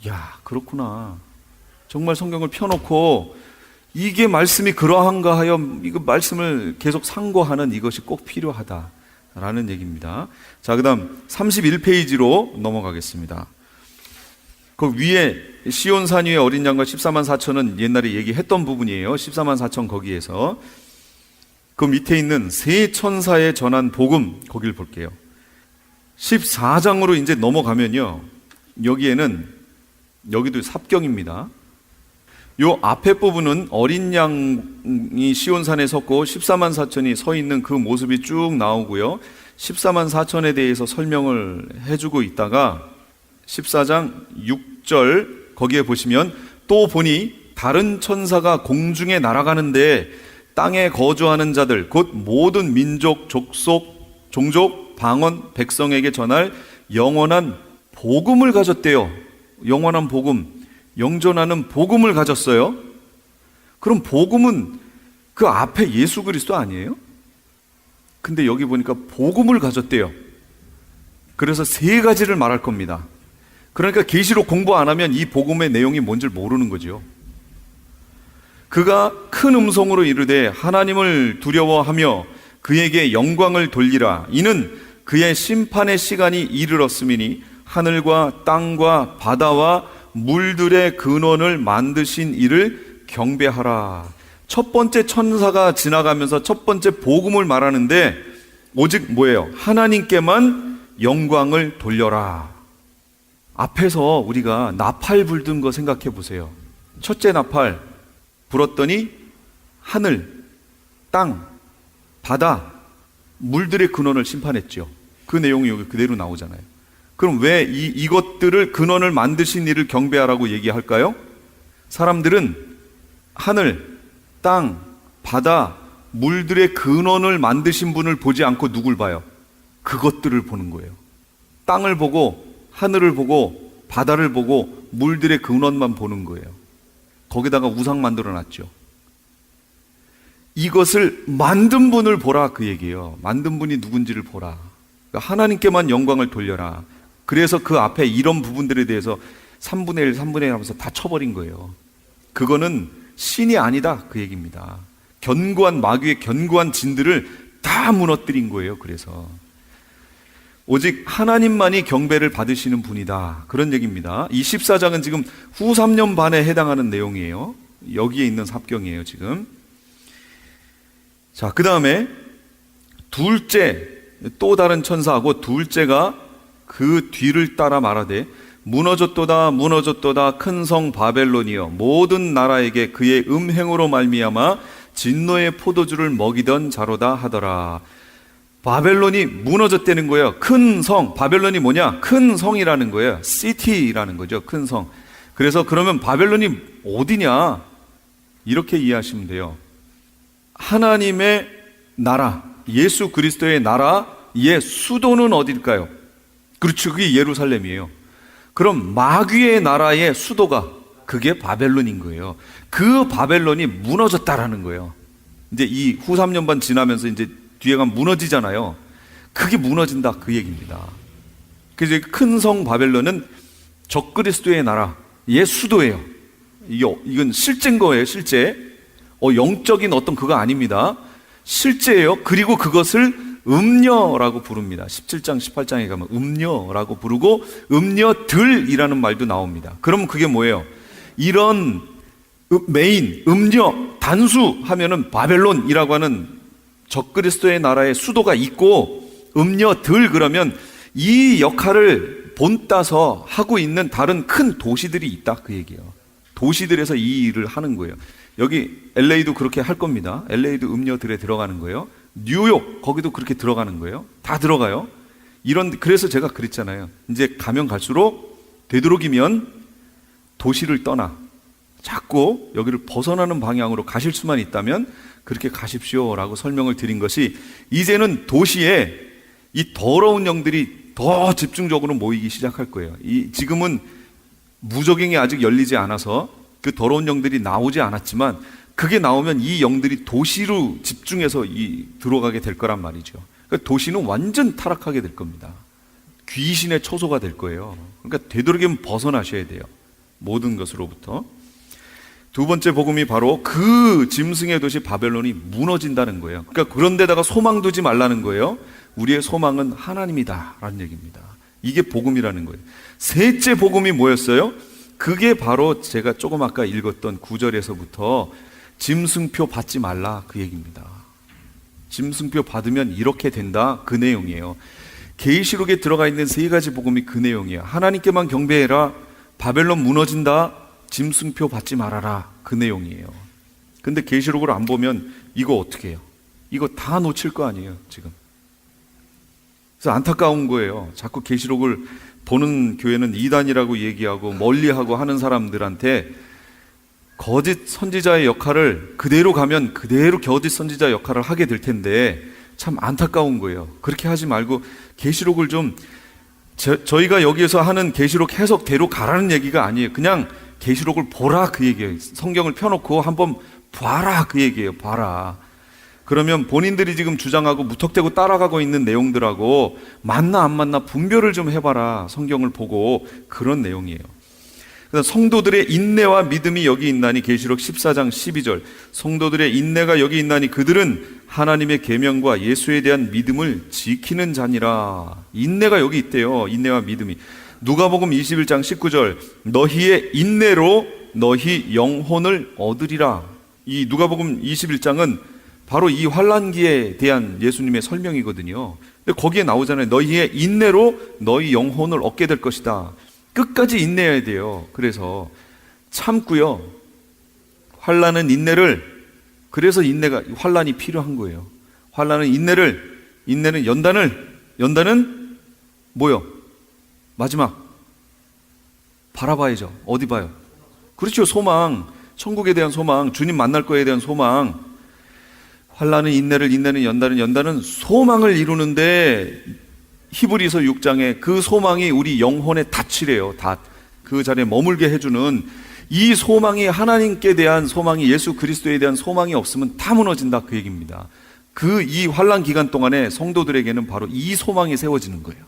야 그렇구나, 정말 성경을 펴놓고 이게 말씀이 그러한가 하여 이거 말씀을 계속 상고하는 이것이 꼭 필요하다라는 얘기입니다. 자, 그 다음 31페이지로 넘어가겠습니다. 그 위에 시온산 위에 어린 양과 14만 4천은 옛날에 얘기했던 부분이에요. 14만 4천 거기에서 그 밑에 있는 세 천사에 전한 복음, 거기를 볼게요. 14장으로 이제 넘어가면요, 여기도 삽경입니다. 요 앞에 부분은 어린 양이 시온산에 섰고 14만 4천이 서 있는 그 모습이 쭉 나오고요, 14만 4천에 대해서 설명을 해주고 있다가 14장 6절 거기에 보시면 또 보니 다른 천사가 공중에 날아가는데 땅에 거주하는 자들 곧 모든 민족, 족속, 종족, 방언, 백성에게 전할 영원한 복음을 가졌대요. 영원한 복음, 영존하는 복음을 가졌어요. 그럼 복음은 그 앞에 예수 그리스도 아니에요? 근데 여기 보니까 복음을 가졌대요. 그래서 세 가지를 말할 겁니다. 그러니까 계시록 공부 안 하면 이 복음의 내용이 뭔지를 모르는 거죠. 그가 큰 음성으로 이르되 하나님을 두려워하며 그에게 영광을 돌리라. 이는 그의 심판의 시간이 이르렀음이니 하늘과 땅과 바다와 물들의 근원을 만드신 이를 경배하라. 첫 번째 천사가 지나가면서 첫 번째 복음을 말하는데 오직 뭐예요? 하나님께만 영광을 돌려라. 앞에서 우리가 나팔 불던 거 생각해 보세요. 첫째 나팔 불었더니 하늘, 땅, 바다, 물들의 근원을 심판했죠. 그 내용이 여기 그대로 나오잖아요. 그럼 왜 이것들을 근원을 만드신 이를 경배하라고 얘기할까요? 사람들은 하늘, 땅, 바다, 물들의 근원을 만드신 분을 보지 않고 누굴 봐요? 그것들을 보는 거예요. 땅을 보고 하늘을 보고 바다를 보고 물들의 근원만 보는 거예요. 거기다가 우상 만들어 놨죠. 이것을 만든 분을 보라 그 얘기예요. 만든 분이 누군지를 보라. 그러니까 하나님께만 영광을 돌려라. 그래서 그 앞에 이런 부분들에 대해서 3분의 1, 3분의 1 하면서 다 쳐버린 거예요. 그거는 신이 아니다 그 얘기입니다. 견고한 마귀의 견고한 진들을 다 무너뜨린 거예요. 그래서 오직 하나님만이 경배를 받으시는 분이다, 그런 얘기입니다. 이 14장은 지금 후 3년 반에 해당하는 내용이에요. 여기에 있는 삽경이에요 지금. 자, 그 다음에 둘째, 또 다른 천사하고 둘째가 그 뒤를 따라 말하되 무너졌도다 무너졌도다 큰 성 바벨론이여 모든 나라에게 그의 음행으로 말미암아 진노의 포도주를 먹이던 자로다 하더라. 바벨론이 무너졌다는 거예요. 큰 성, 바벨론이 뭐냐? 큰 성이라는 거예요. 시티라는 거죠. 큰 성. 그래서 그러면 바벨론이 어디냐? 이렇게 이해하시면 돼요. 하나님의 나라, 예수 그리스도의 나라의 수도는 어딜까요? 그렇죠. 그게 예루살렘이에요. 그럼 마귀의 나라의 수도가 그게 바벨론인 거예요. 그 바벨론이 무너졌다라는 거예요. 이제 이 후 3년 반 지나면서 이제 뒤에 가면 무너지잖아요. 그게 무너진다 그 얘기입니다. 그래서 큰 성 바벨론은 적그리스도의 나라의 수도예요. 이건 실제인 거예요. 실제. 영적인 어떤 그거 아닙니다. 실제예요. 그리고 그것을 음녀라고 부릅니다. 17장 18장에 가면 음녀라고 부르고 음녀들이라는 말도 나옵니다. 그럼 그게 뭐예요? 이런 메인, 음녀, 단수 하면은 바벨론이라고 하는 적그리스도의 나라의 수도가 있고, 음녀들 그러면 이 역할을 본따서 하고 있는 다른 큰 도시들이 있다 그 얘기예요. 도시들에서 이 일을 하는 거예요. 여기 LA도 그렇게 할 겁니다. LA도 음녀들에 들어가는 거예요. 뉴욕 거기도 그렇게 들어가는 거예요. 다 들어가요. 그래서 제가 그랬잖아요. 이제 가면 갈수록 되도록이면 도시를 떠나 자꾸 여기를 벗어나는 방향으로 가실 수만 있다면 그렇게 가십시오라고 설명을 드린 것이, 이제는 도시에 이 더러운 영들이 더 집중적으로 모이기 시작할 거예요. 지금은 무적행이 아직 열리지 않아서 그 더러운 영들이 나오지 않았지만, 그게 나오면 이 영들이 도시로 집중해서 들어가게 될 거란 말이죠. 그러니까 도시는 완전 타락하게 될 겁니다. 귀신의 처소가 될 거예요. 그러니까 되도록이면 벗어나셔야 돼요. 모든 것으로부터. 두 번째 복음이 바로 그 짐승의 도시 바벨론이 무너진다는 거예요. 그러니까 그런 데다가 소망 두지 말라는 거예요. 우리의 소망은 하나님이다 라는 얘기입니다. 이게 복음이라는 거예요. 셋째 복음이 뭐였어요? 그게 바로 제가 조금 아까 읽었던 9절에서부터 짐승표 받지 말라 그 얘기입니다. 짐승표 받으면 이렇게 된다 그 내용이에요. 계시록에 들어가 있는 세 가지 복음이 그 내용이에요. 하나님께만 경배해라, 바벨론 무너진다, 짐승표 받지 말아라 그 내용이에요. 근데 계시록을 안 보면 이거 어떻게 해요? 이거 다 놓칠 거 아니에요 지금. 그래서 안타까운 거예요. 자꾸 계시록을 보는 교회는 이단이라고 얘기하고 멀리하고 하는 사람들한테 거짓 선지자의 역할을 그대로 가면 그대로 거짓 선지자 역할을 하게 될 텐데 참 안타까운 거예요. 그렇게 하지 말고 계시록을 좀 저희가 여기에서 하는 계시록 해석대로 가라는 얘기가 아니에요. 그냥 계시록을 보라 그 얘기예요. 성경을 펴놓고 한번 봐라 그 얘기예요. 봐라. 그러면 본인들이 지금 주장하고 무턱대고 따라가고 있는 내용들하고 맞나 안 맞나 분별을 좀 해봐라. 성경을 보고 그런 내용이에요. 그래서 성도들의 인내와 믿음이 여기 있나니, 계시록 14장 12절, 성도들의 인내가 여기 있나니 그들은 하나님의 계명과 예수에 대한 믿음을 지키는 자니라. 인내가 여기 있대요. 인내와 믿음이. 누가복음 21장 19절, 너희의 인내로 너희 영혼을 얻으리라. 이 누가복음 21장은 바로 이 환난기에 대한 예수님의 설명이거든요. 근데 거기에 나오잖아요. 너희의 인내로 너희 영혼을 얻게 될 것이다. 끝까지 인내해야 돼요. 그래서 참고요. 환난은 인내를, 그래서 환난이 필요한 거예요. 환난은 인내는 연단은 뭐요? 마지막 바라봐야죠. 어디 봐요? 그렇죠. 소망, 천국에 대한 소망, 주님 만날 거에 대한 소망. 환난은 인내를, 인내는 연단은 소망을 이루는데, 히브리서 6장에 그 소망이 우리 영혼의 닻이래요. 닻. 그 자리에 머물게 해주는 이 소망이, 하나님께 대한 소망이, 예수 그리스도에 대한 소망이 없으면 다 무너진다 그 얘기입니다. 이 환난 기간 동안에 성도들에게는 바로 이 소망이 세워지는 거예요.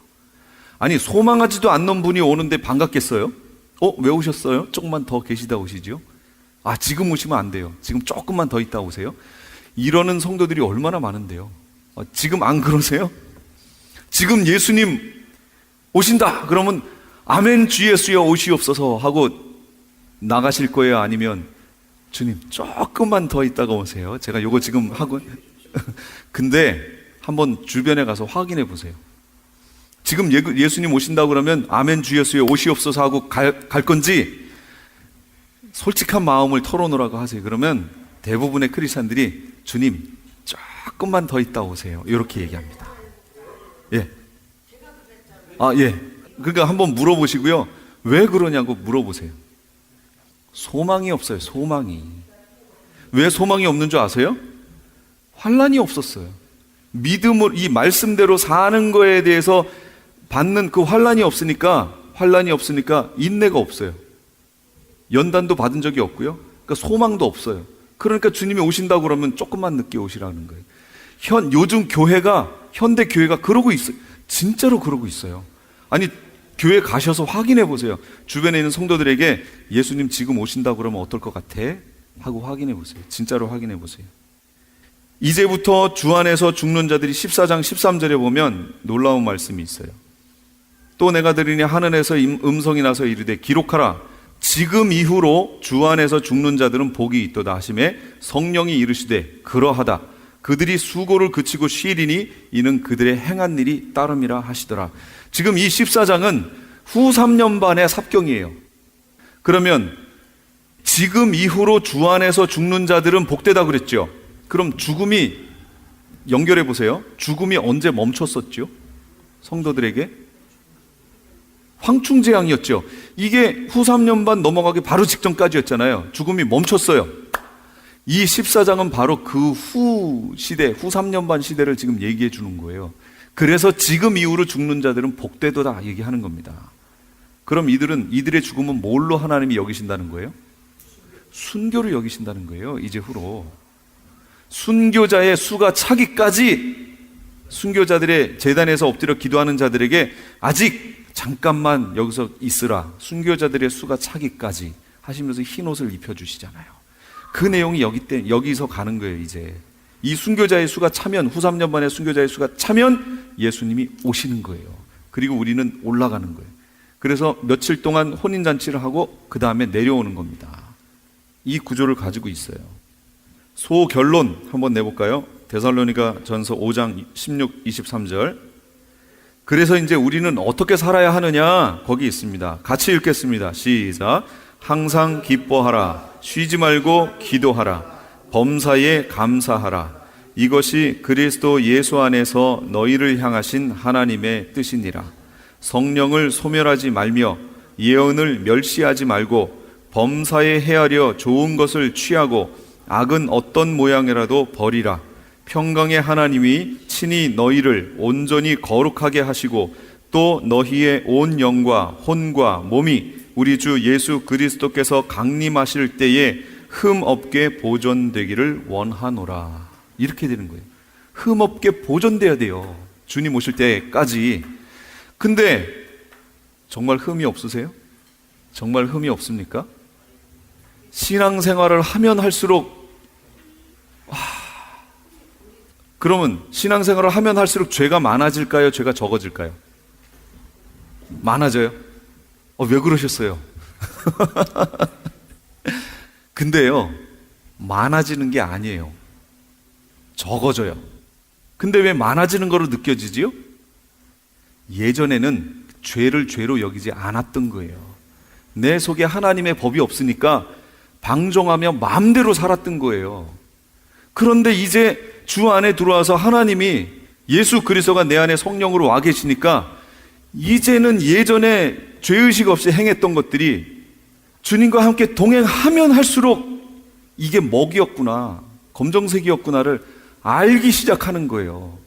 아니, 소망하지도 않는 분이 오는데 반갑겠어요? 왜 오셨어요? 조금만 더 계시다 오시죠? 지금 오시면 안 돼요. 지금 조금만 더 있다 오세요. 이러는 성도들이 얼마나 많은데요. 지금 안 그러세요? 지금 예수님 오신다 그러면 아멘 주 예수여 오시옵소서 하고 나가실 거예요? 아니면 주님 조금만 더 있다가 오세요? 제가 요거 지금 하고 근데 한번 주변에 가서 확인해 보세요. 지금 예수님 오신다고 그러면 아멘 주 예수여 오시옵소서 하고 갈 건지 솔직한 마음을 털어놓으라고 하세요. 그러면 대부분의 크리스찬들이 주님 조금만 더 있다 오세요 이렇게 얘기합니다. 예. 예. 그러니까 한번 물어보시고요. 왜 그러냐고 물어보세요. 소망이 없어요. 소망이. 왜 소망이 없는 줄 아세요? 환난이 없었어요. 믿음으로 이 말씀대로 사는 거에 대해서 받는 그 환난이 없으니까 인내가 없어요. 연단도 받은 적이 없고요. 그러니까 소망도 없어요. 그러니까 주님이 오신다고 그러면 조금만 늦게 오시라는 거예요. 요즘 교회가 현대 교회가 그러고 있어요. 진짜로 그러고 있어요. 아니, 교회 가셔서 확인해 보세요. 주변에 있는 성도들에게 예수님 지금 오신다고 그러면 어떨 것 같아? 하고 확인해 보세요. 진짜로 확인해 보세요. 이제부터 주 안에서 죽는 자들이 14장 13절에 보면 놀라운 말씀이 있어요. 또 내가 들으니 하늘에서 음성이 나서 이르되 기록하라. 지금 이후로 주 안에서 죽는 자들은 복이 있도다 하시매 성령이 이르시되 그러하다. 그들이 수고를 그치고 쉬리니 이는 그들의 행한 일이 따름이라 하시더라. 지금 이 14장은 후 3년 반의 삽경이에요. 그러면 지금 이후로 주 안에서 죽는 자들은 복되다 그랬죠. 그럼 죽음이 연결해 보세요. 죽음이 언제 멈췄었죠? 성도들에게 황충재앙이었죠. 이게 후 3년 반 넘어가기 바로 직전까지였잖아요. 죽음이 멈췄어요. 이 14장은 바로 그 후 시대, 후 3년 반 시대를 지금 얘기해 주는 거예요. 그래서 지금 이후로 죽는 자들은 복되도다 얘기하는 겁니다. 그럼 이들의 죽음은 뭘로 하나님이 여기신다는 거예요? 순교를 여기신다는 거예요. 이제 후로 순교자의 수가 차기까지 순교자들의 제단에서 엎드려 기도하는 자들에게 아직 잠깐만 여기서 있으라, 순교자들의 수가 차기까지 하시면서 흰 옷을 입혀주시잖아요. 그 내용이 여기서 가는 거예요. 이제 이 순교자의 수가 차면, 후 3년 만에 순교자의 수가 차면 예수님이 오시는 거예요. 그리고 우리는 올라가는 거예요. 그래서 며칠 동안 혼인잔치를 하고 그 다음에 내려오는 겁니다. 이 구조를 가지고 있어요. 소결론 한번 내볼까요? 데살로니가 전서 5장 16, 23절. 그래서 이제 우리는 어떻게 살아야 하느냐, 거기 있습니다. 같이 읽겠습니다. 시작. 항상 기뻐하라. 쉬지 말고 기도하라. 범사에 감사하라. 이것이 그리스도 예수 안에서 너희를 향하신 하나님의 뜻이니라. 성령을 소멸하지 말며 예언을 멸시하지 말고 범사에 헤아려 좋은 것을 취하고 악은 어떤 모양이라도 버리라. 평강의 하나님이 친히 너희를 온전히 거룩하게 하시고 또 너희의 온 영과 혼과 몸이 우리 주 예수 그리스도께서 강림하실 때에 흠 없게 보존되기를 원하노라. 이렇게 되는 거예요. 흠 없게 보존돼야 돼요. 주님 오실 때까지. 근데 정말 흠이 없으세요? 정말 흠이 없습니까? 신앙생활을 하면 할수록 그러면 신앙생활을 하면 할수록 죄가 많아질까요? 죄가 적어질까요? 많아져요? 왜 그러셨어요? 근데요, 많아지는 게 아니에요. 적어져요. 근데 왜 많아지는 거로 느껴지지요? 예전에는 죄를 죄로 여기지 않았던 거예요. 내 속에 하나님의 법이 없으니까 방종하며 마음대로 살았던 거예요. 그런데 이제 주 안에 들어와서 하나님이 예수 그리스도가 내 안에 성령으로 와 계시니까 이제는 예전에 죄의식 없이 행했던 것들이 주님과 함께 동행하면 할수록 이게 먹이었구나, 검정색이었구나를 알기 시작하는 거예요.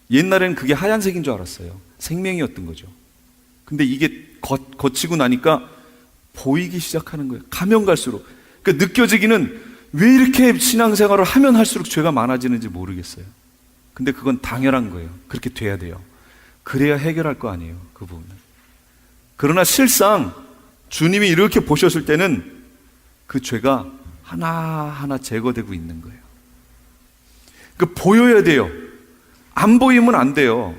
옛날에는 그게 하얀색인 줄 알았어요. 생명이었던 거죠. 근데 이게 거치고 나니까 보이기 시작하는 거예요. 가면 갈수록. 그러니까 느껴지기는 왜 이렇게 신앙생활을 하면 할수록 죄가 많아지는지 모르겠어요. 근데 그건 당연한 거예요. 그렇게 돼야 돼요. 그래야 해결할 거 아니에요, 그 부분은. 그러나 실상 주님이 이렇게 보셨을 때는 그 죄가 하나하나 제거되고 있는 거예요. 그러니까 보여야 돼요. 안 보이면 안 돼요.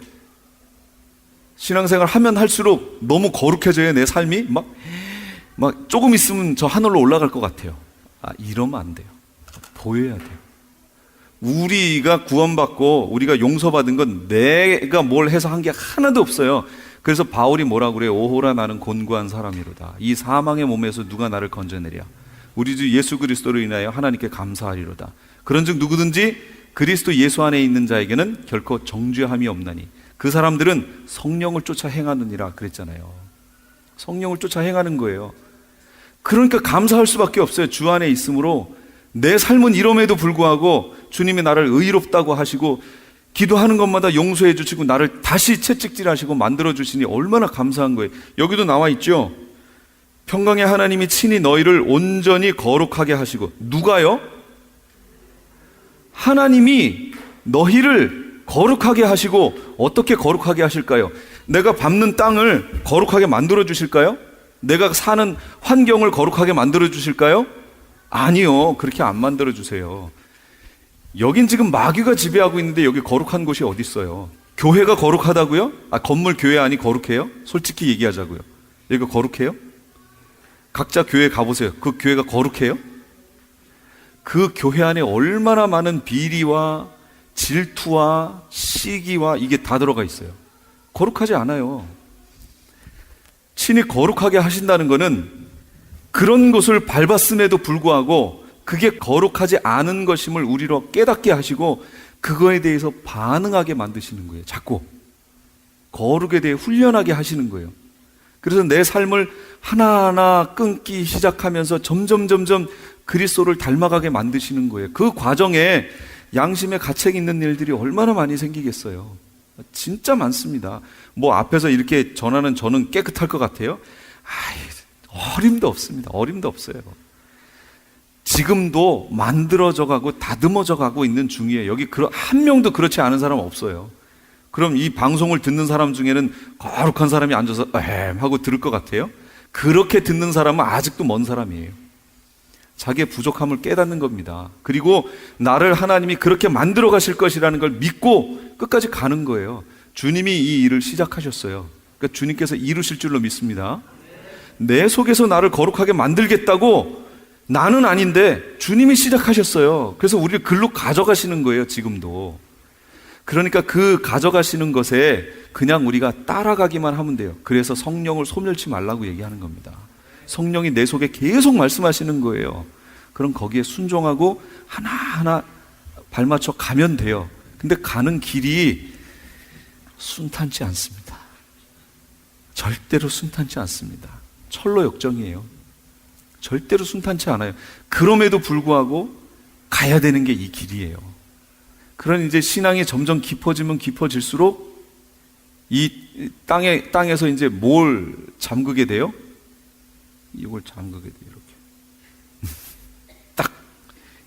신앙생활 하면 할수록 너무 거룩해져요. 내 삶이 막 조금 있으면 저 하늘로 올라갈 것 같아요. 이러면 안 돼요. 보여야 돼요. 우리가 구원받고 우리가 용서받은 건 내가 뭘 해서 한 게 하나도 없어요. 그래서 바울이 뭐라고 그래요? 오호라 나는 곤고한 사람이로다. 이 사망의 몸에서 누가 나를 건져내랴. 우리 주 예수 그리스도로 인하여 하나님께 감사하리로다. 그런즉 누구든지 그리스도 예수 안에 있는 자에게는 결코 정죄함이 없나니 그 사람들은 성령을 쫓아 행하느니라 그랬잖아요. 성령을 쫓아 행하는 거예요. 그러니까 감사할 수밖에 없어요. 주 안에 있으므로 내 삶은 이럼에도 불구하고 주님이 나를 의롭다고 하시고 기도하는 것마다 용서해 주시고 나를 다시 채찍질하시고 만들어 주시니 얼마나 감사한 거예요. 여기도 나와 있죠. 평강의 하나님이 친히 너희를 온전히 거룩하게 하시고. 누가요? 하나님이 너희를 거룩하게 하시고 어떻게 거룩하게 하실까요? 내가 밟는 땅을 거룩하게 만들어 주실까요? 내가 사는 환경을 거룩하게 만들어 주실까요? 아니요. 그렇게 안 만들어 주세요. 여긴 지금 마귀가 지배하고 있는데 여기 거룩한 곳이 어디 있어요? 교회가 거룩하다고요? 건물 교회 안이 거룩해요? 솔직히 얘기하자고요. 여기가 거룩해요? 각자 교회 가보세요. 그 교회가 거룩해요? 그 교회 안에 얼마나 많은 비리와 질투와 시기와 이게 다 들어가 있어요. 거룩하지 않아요. 친히 거룩하게 하신다는 것은 그런 곳을 밟았음에도 불구하고 그게 거룩하지 않은 것임을 우리로 깨닫게 하시고 그거에 대해서 반응하게 만드시는 거예요. 자꾸 거룩에 대해 훈련하게 하시는 거예요. 그래서 내 삶을 하나하나 끊기 시작하면서 점점 그리스도를 닮아가게 만드시는 거예요. 그 과정에 양심의 가책이 있는 일들이 얼마나 많이 생기겠어요. 진짜 많습니다. 뭐 앞에서 이렇게 전하는 저는 깨끗할 것 같아요? 어림도 없습니다. 어림도 없어요. 지금도 만들어져 가고 다듬어져 가고 있는 중이에요. 여기 한 명도 그렇지 않은 사람 없어요. 그럼 이 방송을 듣는 사람 중에는 거룩한 사람이 앉아서 하고 들을 것 같아요? 그렇게 듣는 사람은 아직도 먼 사람이에요. 자기의 부족함을 깨닫는 겁니다. 그리고 나를 하나님이 그렇게 만들어 가실 것이라는 걸 믿고 끝까지 가는 거예요. 주님이 이 일을 시작하셨어요. 그러니까 주님께서 이루실 줄로 믿습니다. 내 속에서 나를 거룩하게 만들겠다고 나는 아닌데 주님이 시작하셨어요. 그래서 우리를 글로 가져가시는 거예요. 지금도. 그러니까 그 가져가시는 것에 그냥 우리가 따라가기만 하면 돼요. 그래서 성령을 소멸치 말라고 얘기하는 겁니다. 성령이 내 속에 계속 말씀하시는 거예요. 그럼 거기에 순종하고 하나하나 발맞춰 가면 돼요. 근데 가는 길이 순탄치 않습니다. 절대로 순탄치 않습니다. 철로 역정이에요. 절대로 순탄치 않아요. 그럼에도 불구하고 가야 되는 게 이 길이에요. 그런 이제 신앙이 점점 깊어지면 깊어질수록 이 땅에서 이제 뭘 잠그게 돼요? 이걸 잠그게 돼요. 이렇게. 딱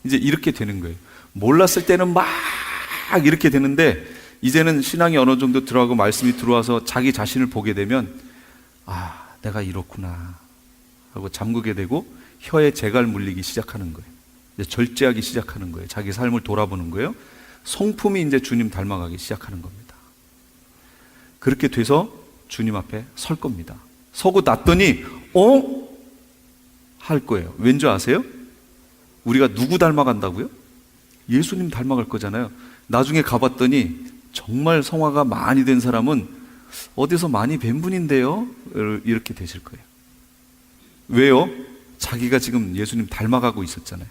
이제 이렇게 되는 거예요. 몰랐을 때는 막 이렇게 되는데 이제는 신앙이 어느 정도 들어가고 말씀이 들어와서 자기 자신을 보게 되면 내가 이렇구나 하고 잠그게 되고 혀에 재갈 물리기 시작하는 거예요. 이제 절제하기 시작하는 거예요. 자기 삶을 돌아보는 거예요. 성품이 이제 주님 닮아가기 시작하는 겁니다. 그렇게 돼서 주님 앞에 설 겁니다. 서고 났더니 할 거예요. 왠지 아세요? 우리가 누구 닮아간다고요? 예수님 닮아갈 거잖아요. 나중에 가봤더니 정말 성화가 많이 된 사람은 어디서 많이 뵌 분인데요? 이렇게 되실 거예요. 왜요? 자기가 지금 예수님 닮아가고 있었잖아요.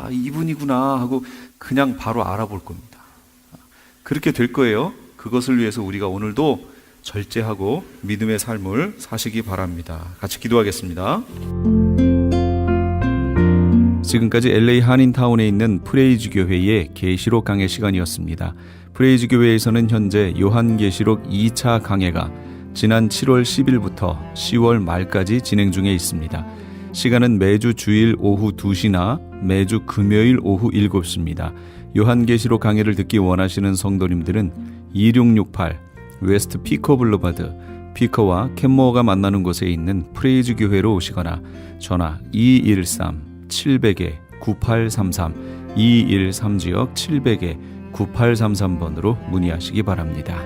이분이구나 하고 그냥 바로 알아볼 겁니다. 그렇게 될 거예요. 그것을 위해서 우리가 오늘도 절제하고 믿음의 삶을 사시기 바랍니다. 같이 기도하겠습니다. 지금까지 LA 한인타운에 있는 프레이즈 교회의 계시록 강해 시간이었습니다. 프레이즈 교회에서는 현재 요한계시록 2차 강해가 지난 7월 10일부터 10월 말까지 진행 중에 있습니다. 시간은 매주 주일 오후 2시나 매주 금요일 오후 7시입니다. 요한계시록 강해를 듣기 원하시는 성도님들은 2668 웨스트 피커 블루바드 피커와 캔모어가 만나는 곳에 있는 프레이즈 교회로 오시거나 전화 213-700-9833 213지역 700-9833번으로 문의하시기 바랍니다.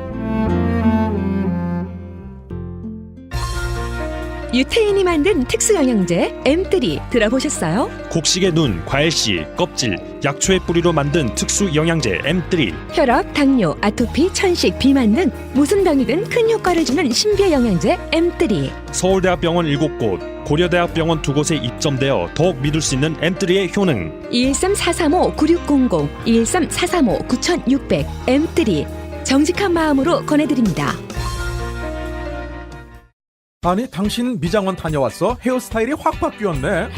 유태인이 만든 특수 영양제 M3 들어보셨어요? 곡식의 눈, 과일씨, 껍질, 약초의 뿌리로 만든 특수 영양제 M3. 혈압, 당뇨, 아토피, 천식, 비만 등 무슨 병이든 큰 효과를 주는 신비의 영양제 M3. 서울대학병원 7곳, 고려대학병원 2곳에 입점되어 더욱 믿을 수 있는 M3의 효능. 213-435-9600, 213-435-9600 M3 정직한 마음으로 권해드립니다. 아니, 당신 미장원 다녀왔어? 헤어스타일이 확 바뀌었네.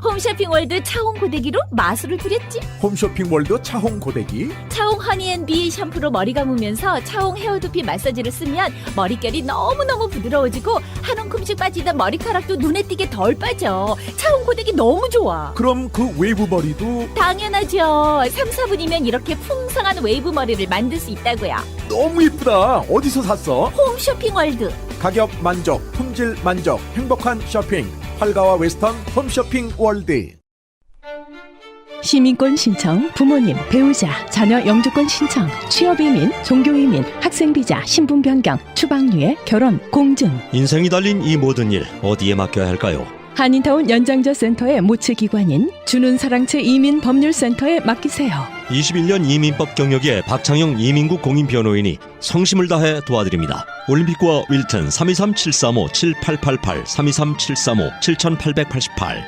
홈쇼핑월드 차홍 고데기로 마술을 부렸지. 홈쇼핑월드 차홍 고데기. 차홍 허니앤비 샴푸로 머리 감으면서 차홍 헤어두피 마사지를 쓰면 머릿결이 너무너무 부드러워지고 한 움큼씩 빠지던 머리카락도 눈에 띄게 덜 빠져. 차홍 고데기 너무 좋아. 그럼 그 웨이브 머리도 당연하죠. 3, 4분이면 이렇게 풍성한 웨이브 머리를 만들 수 있다고요. 너무 이쁘다. 어디서 샀어? 홈쇼핑월드. 가격 만족, 품질 만족, 행복한 쇼핑. 활가와 웨스턴 홈쇼핑 월드. 시민권 신청, 부모님, 배우자, 자녀 영주권 신청, 취업이민, 종교이민, 학생비자, 신분 변경, 추방유예, 결혼, 공증. 인생이 달린 이 모든 일 어디에 맡겨야 할까요? 한인타운 연장자 센터의 모츠 기관인 주는 사랑채 이민법률센터에 맡기세요. 21년 이민법 경력의 박창영 이민국 공인 변호인이 성심을 다해 도와드립니다. 올림픽과 윌튼 323-735-7888 323-735-7888.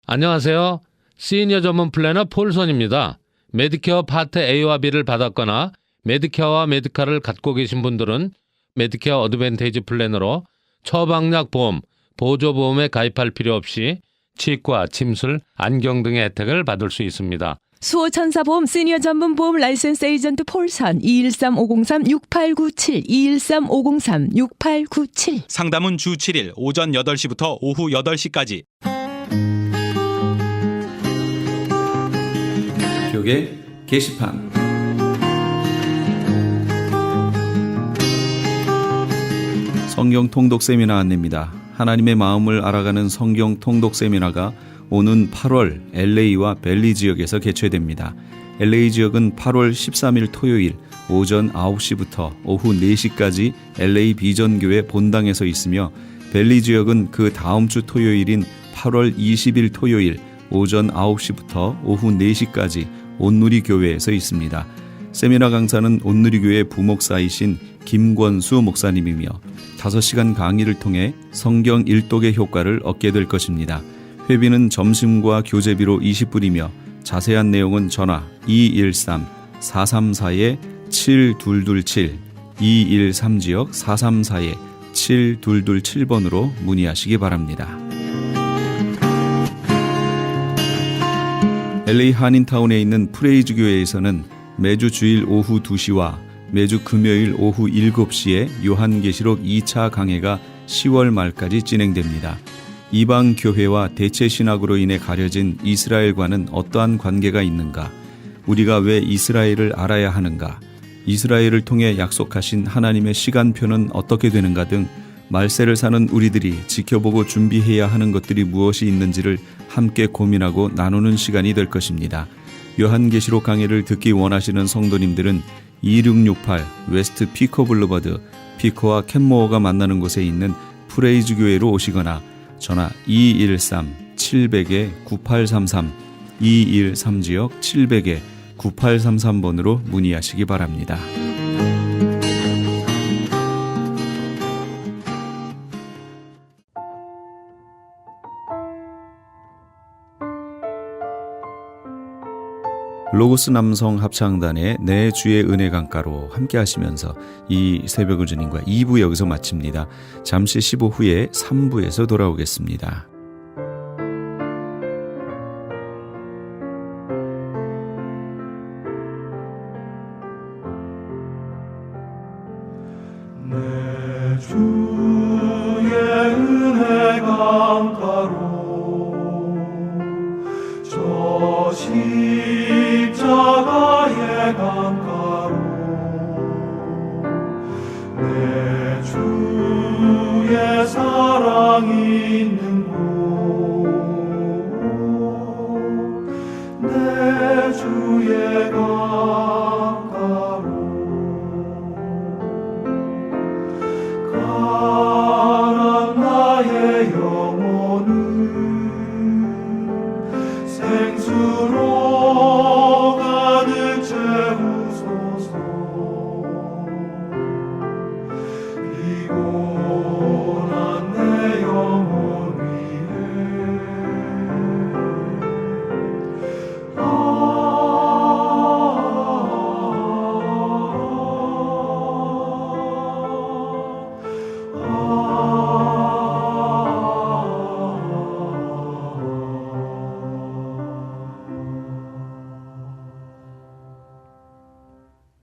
안녕하세요. 시니어 전문 플래너 폴선입니다. 메디케어 파트 A와 B를 받았거나 메디케어와 메디카를 갖고 계신 분들은 메디케어 어드밴테이지 플래너로 처방약 보험, 보조보험에 가입할 필요 없이 치과, 침술, 안경 등의 혜택을 받을 수 있습니다. 수호천사보험 시니어 전문 보험 라이센스 에이전트 폴선 213503-6897 213503-6897. 상담은 주 7일 오전 8시부터 오후 8시까지. 벽에 게시판. 성경 통독 세미나 안내입니다. 하나님의 마음을 알아가는 성경 통독 세미나가 오는 8월 LA와 벨리 지역에서 개최됩니다. LA 지역은 8월 13일 토요일 오전 9시부터 오후 4시까지 LA 비전교회 본당에서 있으며, 벨리 지역은 그 다음 주 토요일인 8월 20일 토요일 오전 9시부터 오후 4시까지 온누리 교회에서 있습니다. 세미나 강사는 온누리 교회 부목사이신 김권수 목사님이며 5시간 강의를 통해 성경 일독의 효과를 얻게 될 것입니다. 회비는 점심과 교재비로 20불이며 자세한 내용은 전화 213-434-7227 213지역 434-7227번으로 문의하시기 바랍니다. LA 한인타운에 있는 프레이즈 교회에서는 매주 주일 오후 2시와 매주 금요일 오후 7시에 요한계시록 2차 강해가 10월 말까지 진행됩니다. 이방 교회와 대체 신학으로 인해 가려진 이스라엘과는 어떠한 관계가 있는가? 우리가 왜 이스라엘을 알아야 하는가? 이스라엘을 통해 약속하신 하나님의 시간표는 어떻게 되는가 등 말세를 사는 우리들이 지켜보고 준비해야 하는 것들이 무엇이 있는지를 함께 고민하고 나누는 시간이 될 것입니다. 요한계시록 강해를 듣기 원하시는 성도님들은 2668 웨스트 피커 블루버드 피커와 캔모어가 만나는 곳에 있는 프레이즈 교회로 오시거나 전화 213-700-9833 213지역 700-9833번으로 문의하시기 바랍니다. 로고스 남성 합창단의 내 주의 은혜 강가로 함께 하시면서 이 새벽을 주님과 2부 여기서 마칩니다. 잠시 15 후에 3부에서 돌아오겠습니다.